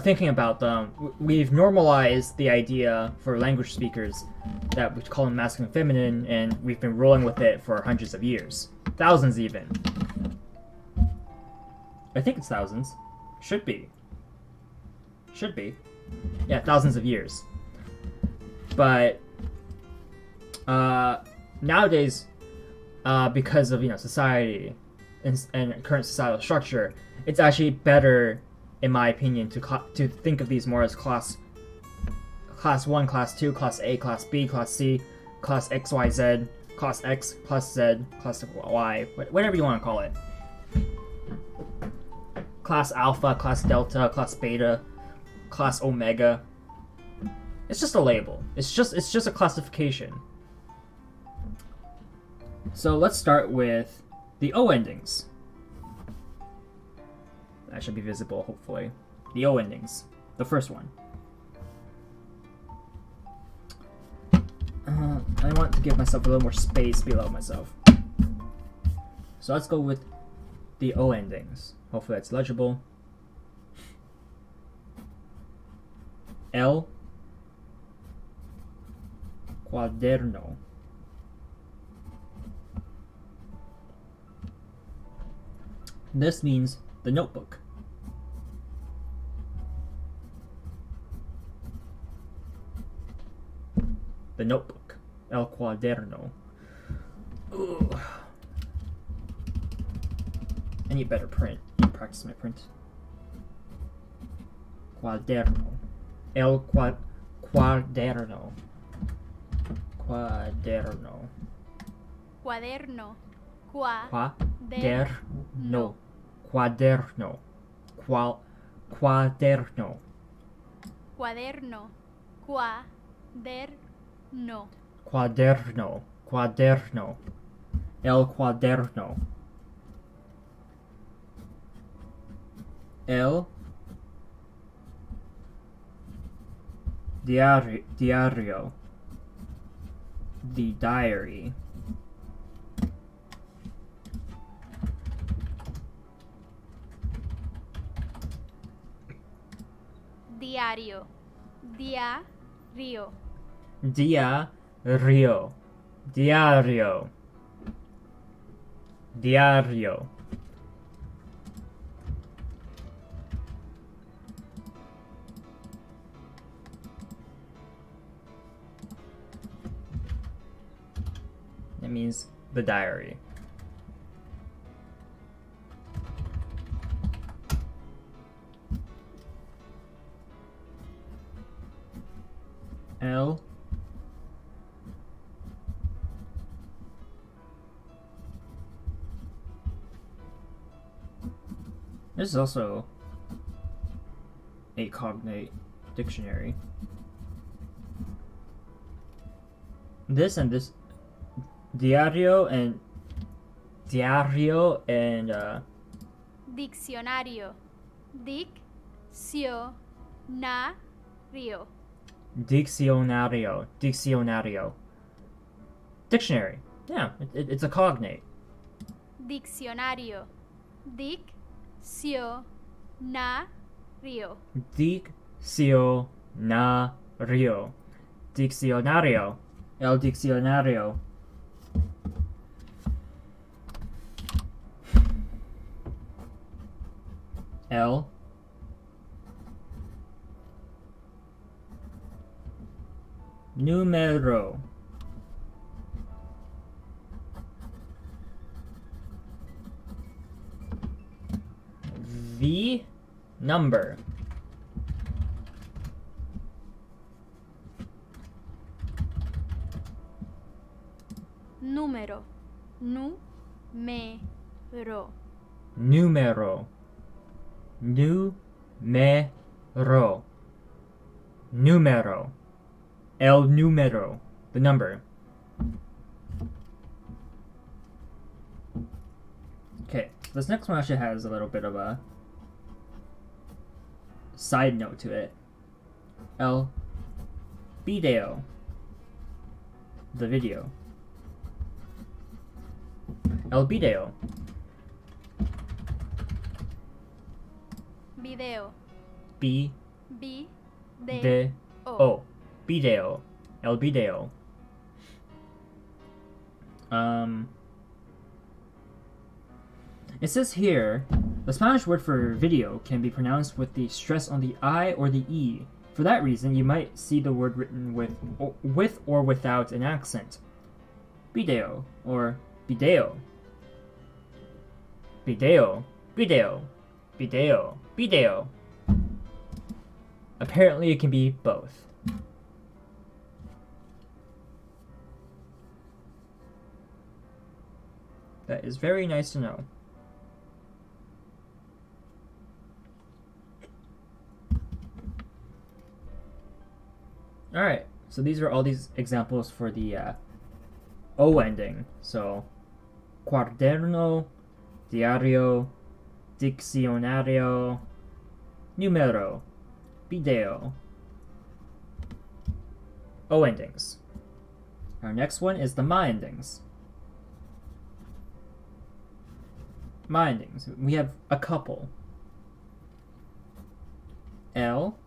Thinking about them, we've normalized the idea for language speakers that we call them masculine and feminine, and we've been rolling with it for hundreds of years. Thousands even. I think it's thousands. Should be. Should be. Yeah, thousands of years. But nowadays, because of society and current societal structure, it's actually better, in my opinion, to think of these more as class 1, class 2, class A, class B, class C, class X, Y, Z, class X, class Z, class Y, whatever you want to call it. Class Alpha, class Delta, class Beta, class Omega. It's just a label. It's just a classification. So let's start with the O endings. That should be visible, hopefully. The O endings. The first one. I want to give myself a little more space below myself. So let's go with the O endings. Hopefully that's legible. El cuaderno. This means the notebook. The notebook. El cuaderno. Ugh. I need better print. I need to practice my print. Cuaderno. El cuaderno. Cuaderno.
Cuaderno.
Cuaderno. Cuaderno. Cuaderno.
Cuaderno. Cuaderno.
Cuaderno. Cuaderno. El cuaderno. El diario. The diary.
Diario. Diario.
Diario. Diario. Diario. It means the diary. El This is also a cognate dictionary. This and this diario and
Diccionario. Diccionario.
Diccionario. Dictionary. Yeah, it's a cognate.
Diccionario. Diccionario.
Diccionario. Diccionario. El diccionario. El Número. The number.
Número. Número.
Número. Número. Número. El número. The number. Okay, this next one actually has a little bit of a side note to it. El video. The video. El video.
Video.
B
B.
de o. Video. El video. It says here, the Spanish word for video can be pronounced with the stress on the I or the E. For that reason, you might see the word written with or without an accent. Video or video. Video. Video. Video. Video. Apparently, it can be both. That is very nice to know. Alright, so these are all these examples for the O ending. So, cuaderno, diario, diccionario, número, video. O endings. Our next one is the ma endings. Ma endings. We have a couple. El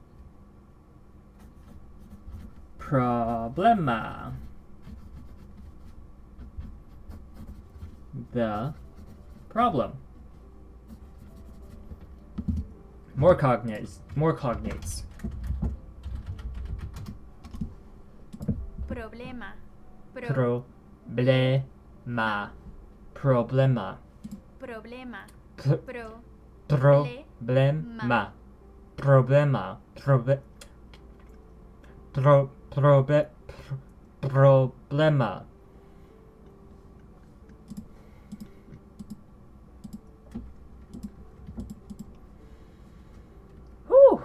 problema. The problem. More cognates. More cognates.
Problema.
Problema. Problema.
Problema.
Problema.
Problema.
Problema. Problema. Whew.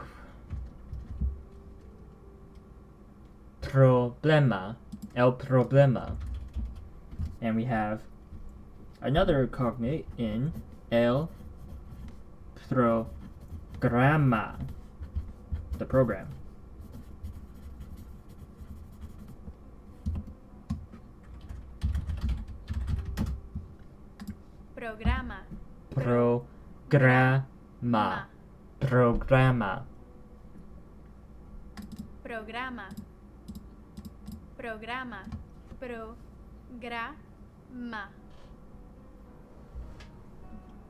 Problema. El problema. And we have another cognate in el programa. The program.
Programa.
Programa. Programa.
Programa. Programa. Programa.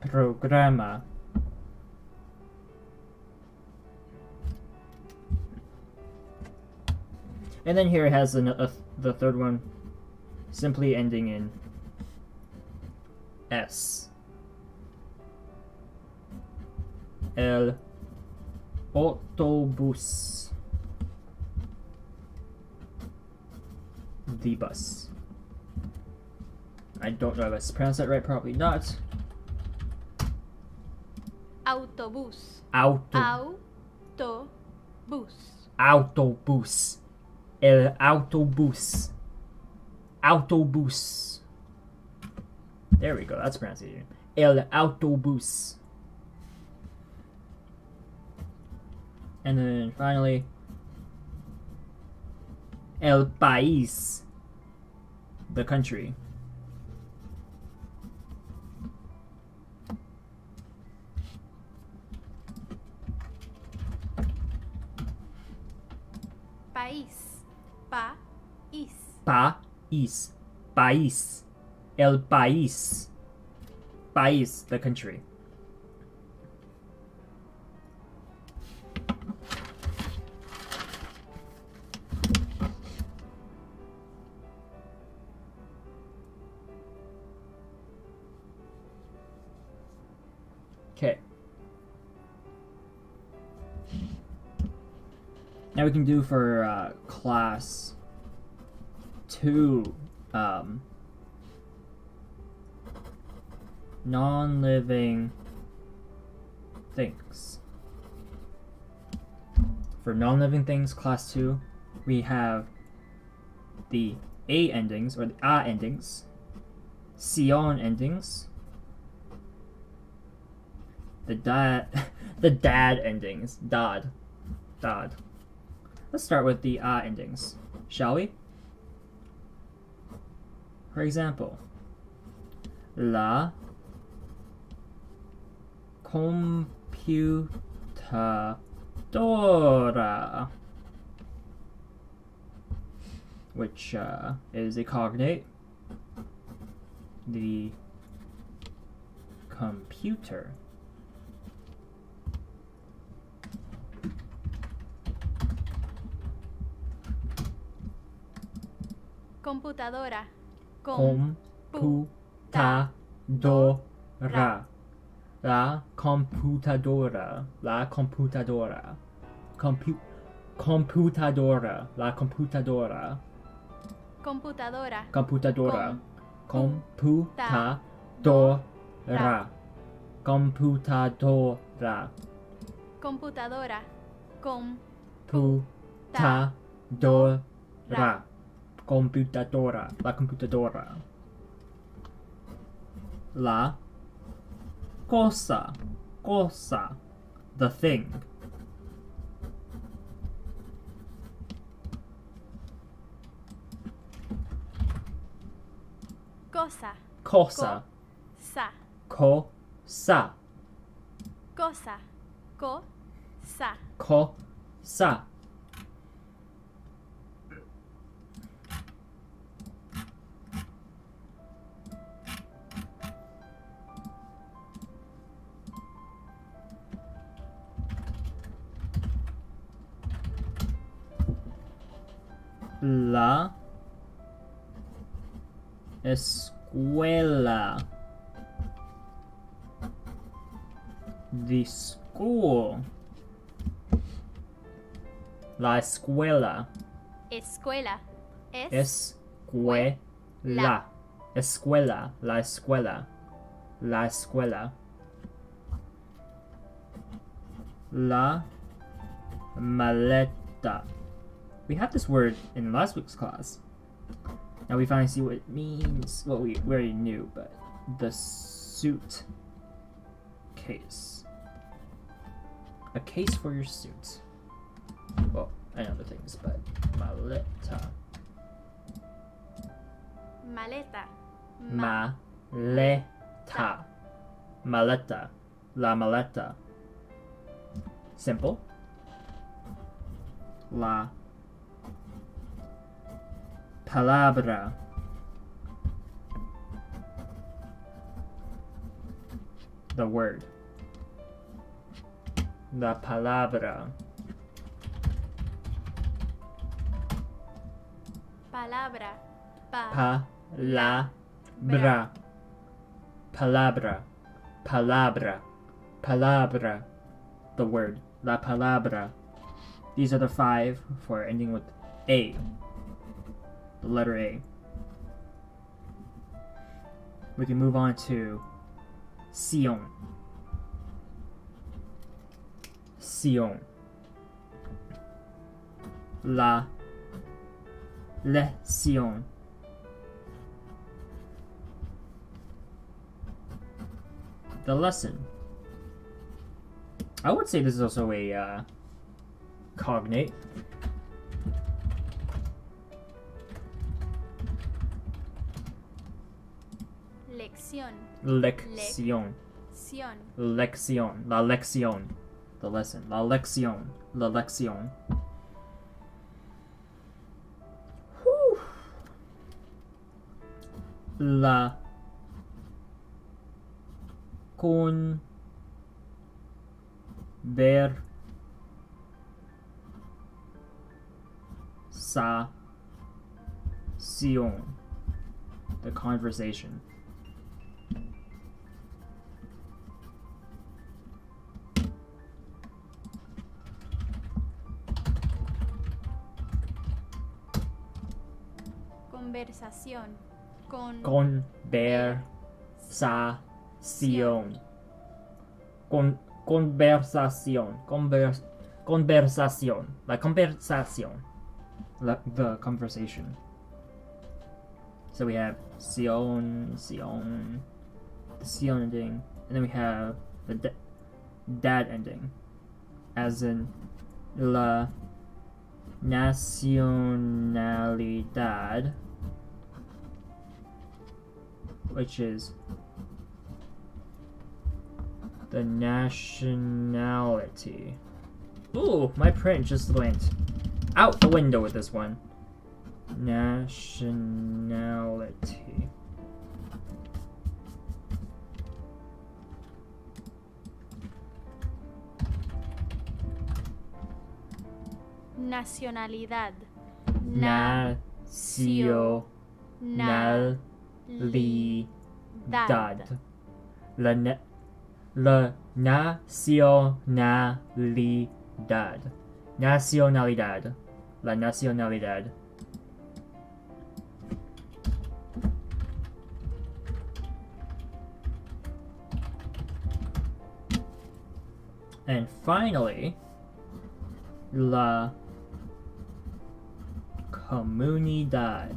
Programa. And then here it has the third one simply ending in S. El autobús. The bus. I don't know if I pronounced that right, probably not.
Autobús.
Autobús.
Autobús.
El autobús. Autobús. There we go, that's pronunciation. El autobús. And then finally, el país. The country.
País. País.
País. País. El país. País, the country. Okay. Now we can do for class 2, non-living things. For non-living things, class 2, we have the A endings, or the A endings, sion endings, the dad endings, dad. Let's start with the A endings, shall we? For example, la computadora, which is a cognate. The computer.
Computadora.
Computadora. La computadora. La computadora. Computadora. La computadora.
Computadora.
Computadora. Computadora. Computadora.
Computadora.
Computadora. Computadora. La computadora. La cosa. Cosa. The thing.
Cosa.
Cosa.
Sa.
Cosa.
Cosa. Sa.
Cosa. La escuela. The school. La escuela.
Escuela.
Escuela. Escuela. La escuela. La escuela. La maleta. We had this word in last week's class. Now we finally see what it means. Well, we already knew, but the suit case. A case for your suit. Well, and other things, but maleta.
Maleta.
Maleta. Maleta. La maleta. Simple. La palabra. The word. La palabra.
Palabra.
Palabra. Palabra. Palabra. Palabra. The word. La palabra. These are the 5 for ending with A. The letter A. We can move on to sion. Sion. La lección. The lesson. I would say this is also a cognate.
Lección.
Lección.
Lección.
Lección. La lección. The lesson. La lección. La lección. Whew. La conversación. The conversation.
Conversación.
Conversación. Conversación. La conversación. The conversation. So we have sion, the sion ending, and then we have the dad ending, as in la nacionalidad, which is the nationality. Ooh, my print just went out the window with this one. Nationality.
Nacionalidad.
Nacionalidad. La nacionalidad. Nacionalidad. La nacionalidad. And finally, la comunidad.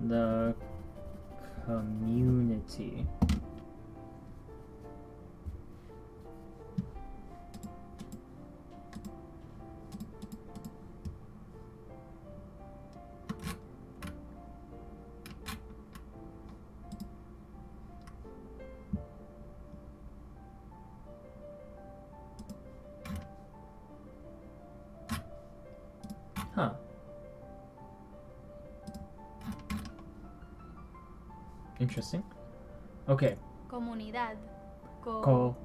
The community. Huh. Interesting. Okay.
Comunidad.
Comunidad.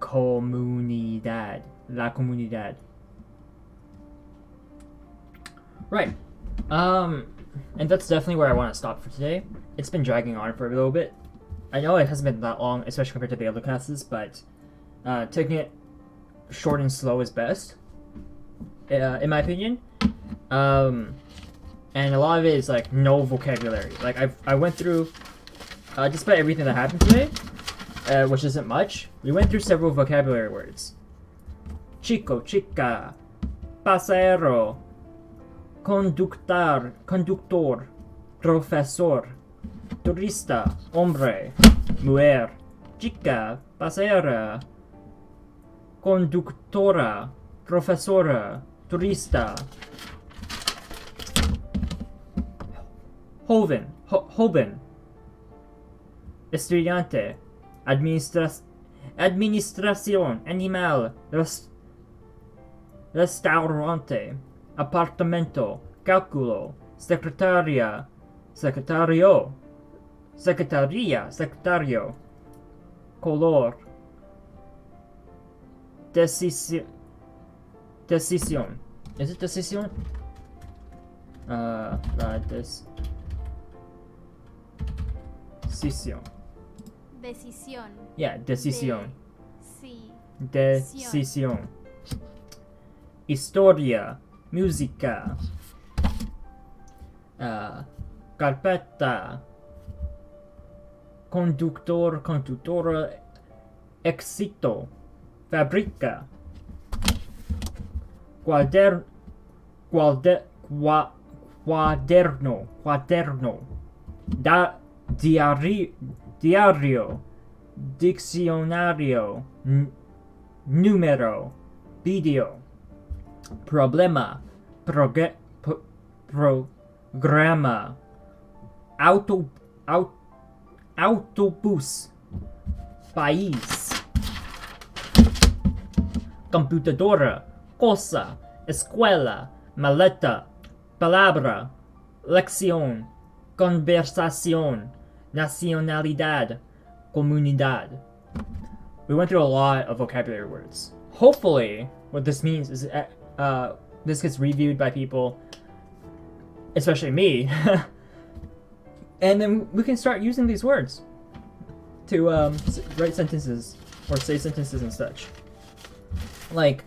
Comunidad. La comunidad. Right. And that's definitely where I want to stop for today. It's been dragging on for a little bit. I know it hasn't been that long, especially compared to the other classes, but taking it short and slow is best, in my opinion. And a lot of it is like no vocabulary. Like I went through, despite everything that happened today, which isn't much, we went through several vocabulary words. Chico, chica, pasajero, conductor, profesor, turista, hombre, mujer, chica, pasajera, conductora, profesora, turista, joven, estudiante, administración, animal, restaurante, apartamento, cálculo, secretaria, secretario, color, decisión. Is it decisión? Decisión.
Decisión.
Yeah, decisión.
Sí.
Decisión. Historia, música, carpeta, conductora, éxito, fábrica, cuaderno, diario, diccionario, número, video, problema, programa, autobús, país, computadora, cosa, escuela, maleta, palabra, lección, conversación, nacionalidad, comunidad. We went through a lot of vocabulary words. Hopefully, what this means is this gets reviewed by people, especially me, and then we can start using these words to write sentences or say sentences and such. Like,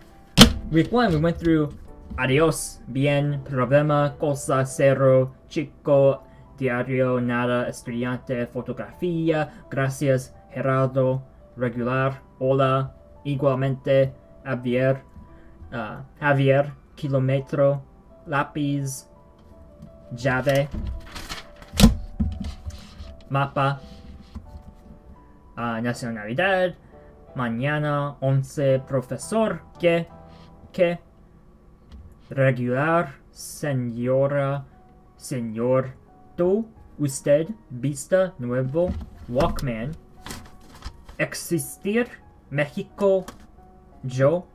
week 1, we went through adios, bien, problema, cosa, cero, chico, diario, nada, estudiante, fotografía, gracias, Gerardo, regular, hola, igualmente, Javier, Javier, kilómetro, lápiz, llave, mapa, nacionalidad, mañana, 11, profesor, que, regular, señora, señor, tú, usted, vista, nuevo, Walkman, existir, México, yo,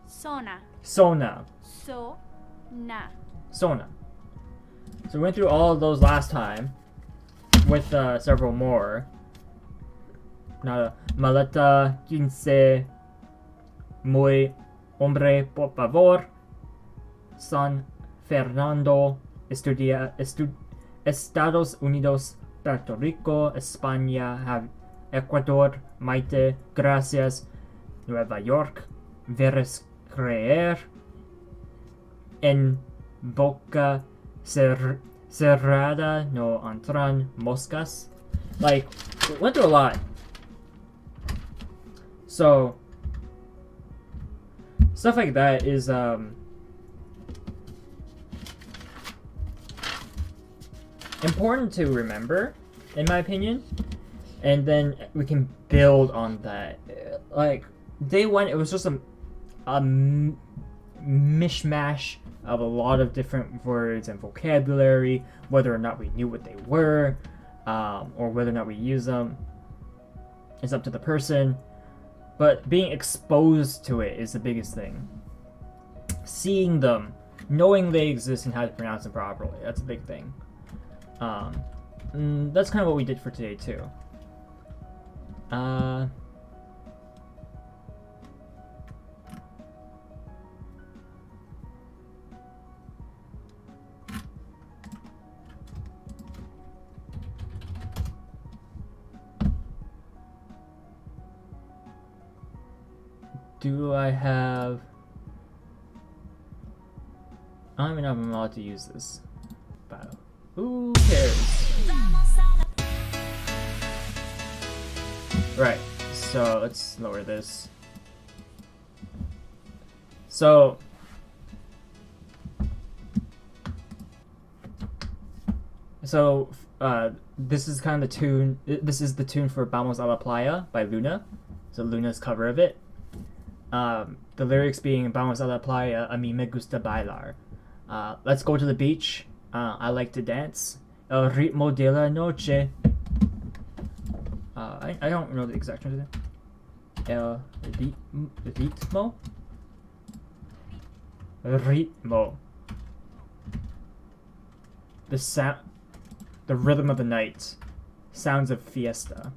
Zona.
Sona.
Zona.
Sona. So we went through all of those last time with several more. Nada. Maleta, 15, muy, hombre, por favor, San Fernando, Estados Unidos, Puerto Rico, España, Ecuador, Maite, gracias, Nueva York, veres creer, en boca cerrada no entran moscas. Like, we went through a lot. So, stuff like that is, important to remember, in my opinion. And then we can build on that. Like, day 1, it was just a mishmash of a lot of different words and vocabulary, whether or not we knew what they were, or whether or not we use them. It's up to the person. But being exposed to it is the biggest thing. Seeing them, knowing they exist and how to pronounce them properly, that's a big thing. That's kind of what we did for today too. Do I have... I don't even know if I'm allowed to use this. But who cares? Right, so let's lower this. So... this is kind of the tune. This is the tune for Vamos a la Playa by Luna. So Luna's cover of it. The lyrics being Vamos a la playa, a mí me gusta bailar. Let's go to the beach. I like to dance. El ritmo de la noche. I don't know the exact translation. El ritmo. Ritmo. The sound. The rhythm of the night. Sounds of fiesta.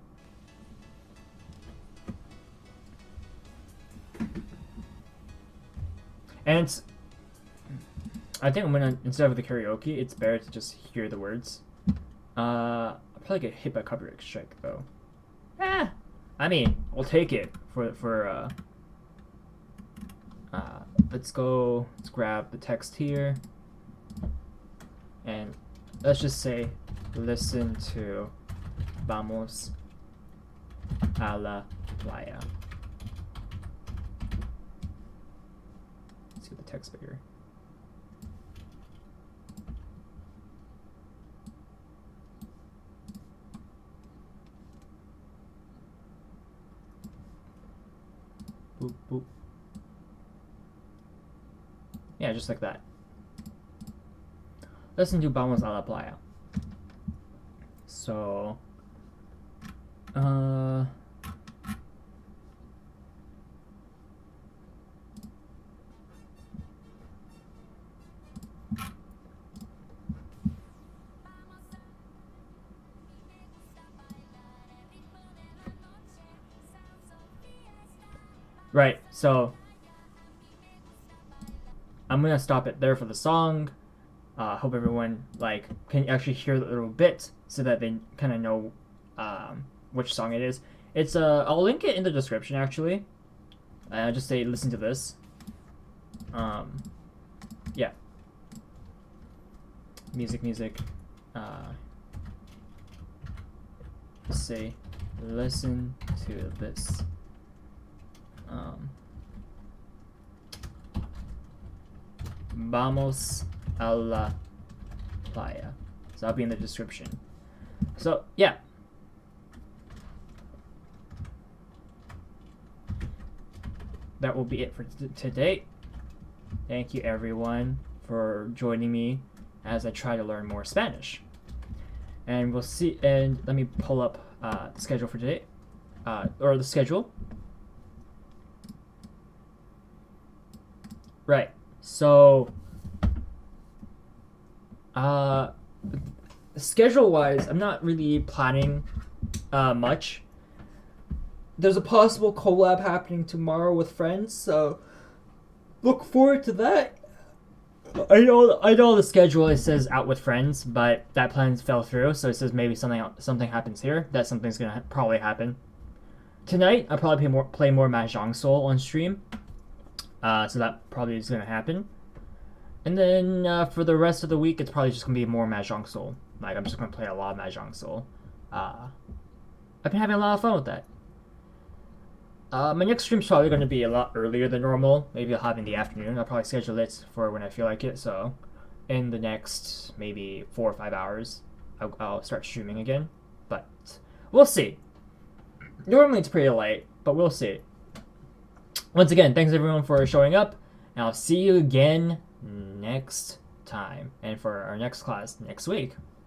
And it's, I think instead of the karaoke, it's better to just hear the words. I'll probably get hit by copyright strike though. I mean, we'll take it for let's grab the text here. And let's just say, listen to Vamos a la Playa. Let's get the text bigger. Boop, boop. Yeah, just like that. Listen to Vamos a la Playa. So, right, so I'm gonna stop it there for the song. Hope everyone can actually hear the little bit so that they kind of know which song it is. It's I'll link it in the description actually. Just say listen to this. Yeah. Music. Say listen to this. Vamos a la playa. So that'll be in the description. So yeah. That will be it for today. Thank you everyone for joining me as I try to learn more Spanish. And we'll see, and let me pull up the schedule for today. Or the schedule. Right. So schedule wise, I'm not really planning much. There's a possible collab happening tomorrow with friends, so look forward to that. I know the schedule, it says out with friends, but that plan fell through, so it says maybe something happens here. That something's gonna probably happen tonight. I'll probably play more Mahjong Soul on stream, so that probably is gonna happen. And then for the rest of the week, it's probably just gonna be more Mahjong Soul. Like I'm just gonna play a lot of Mahjong Soul. I've been having a lot of fun with that. My next stream's probably going to be a lot earlier than normal. Maybe I'll have it in the afternoon. I'll probably schedule it for when I feel like it. So in the next maybe 4 or 5 hours, I'll start streaming again. But we'll see. Normally it's pretty late, but we'll see. Once again, thanks everyone for showing up. And I'll see you again next time. And for our next class next week.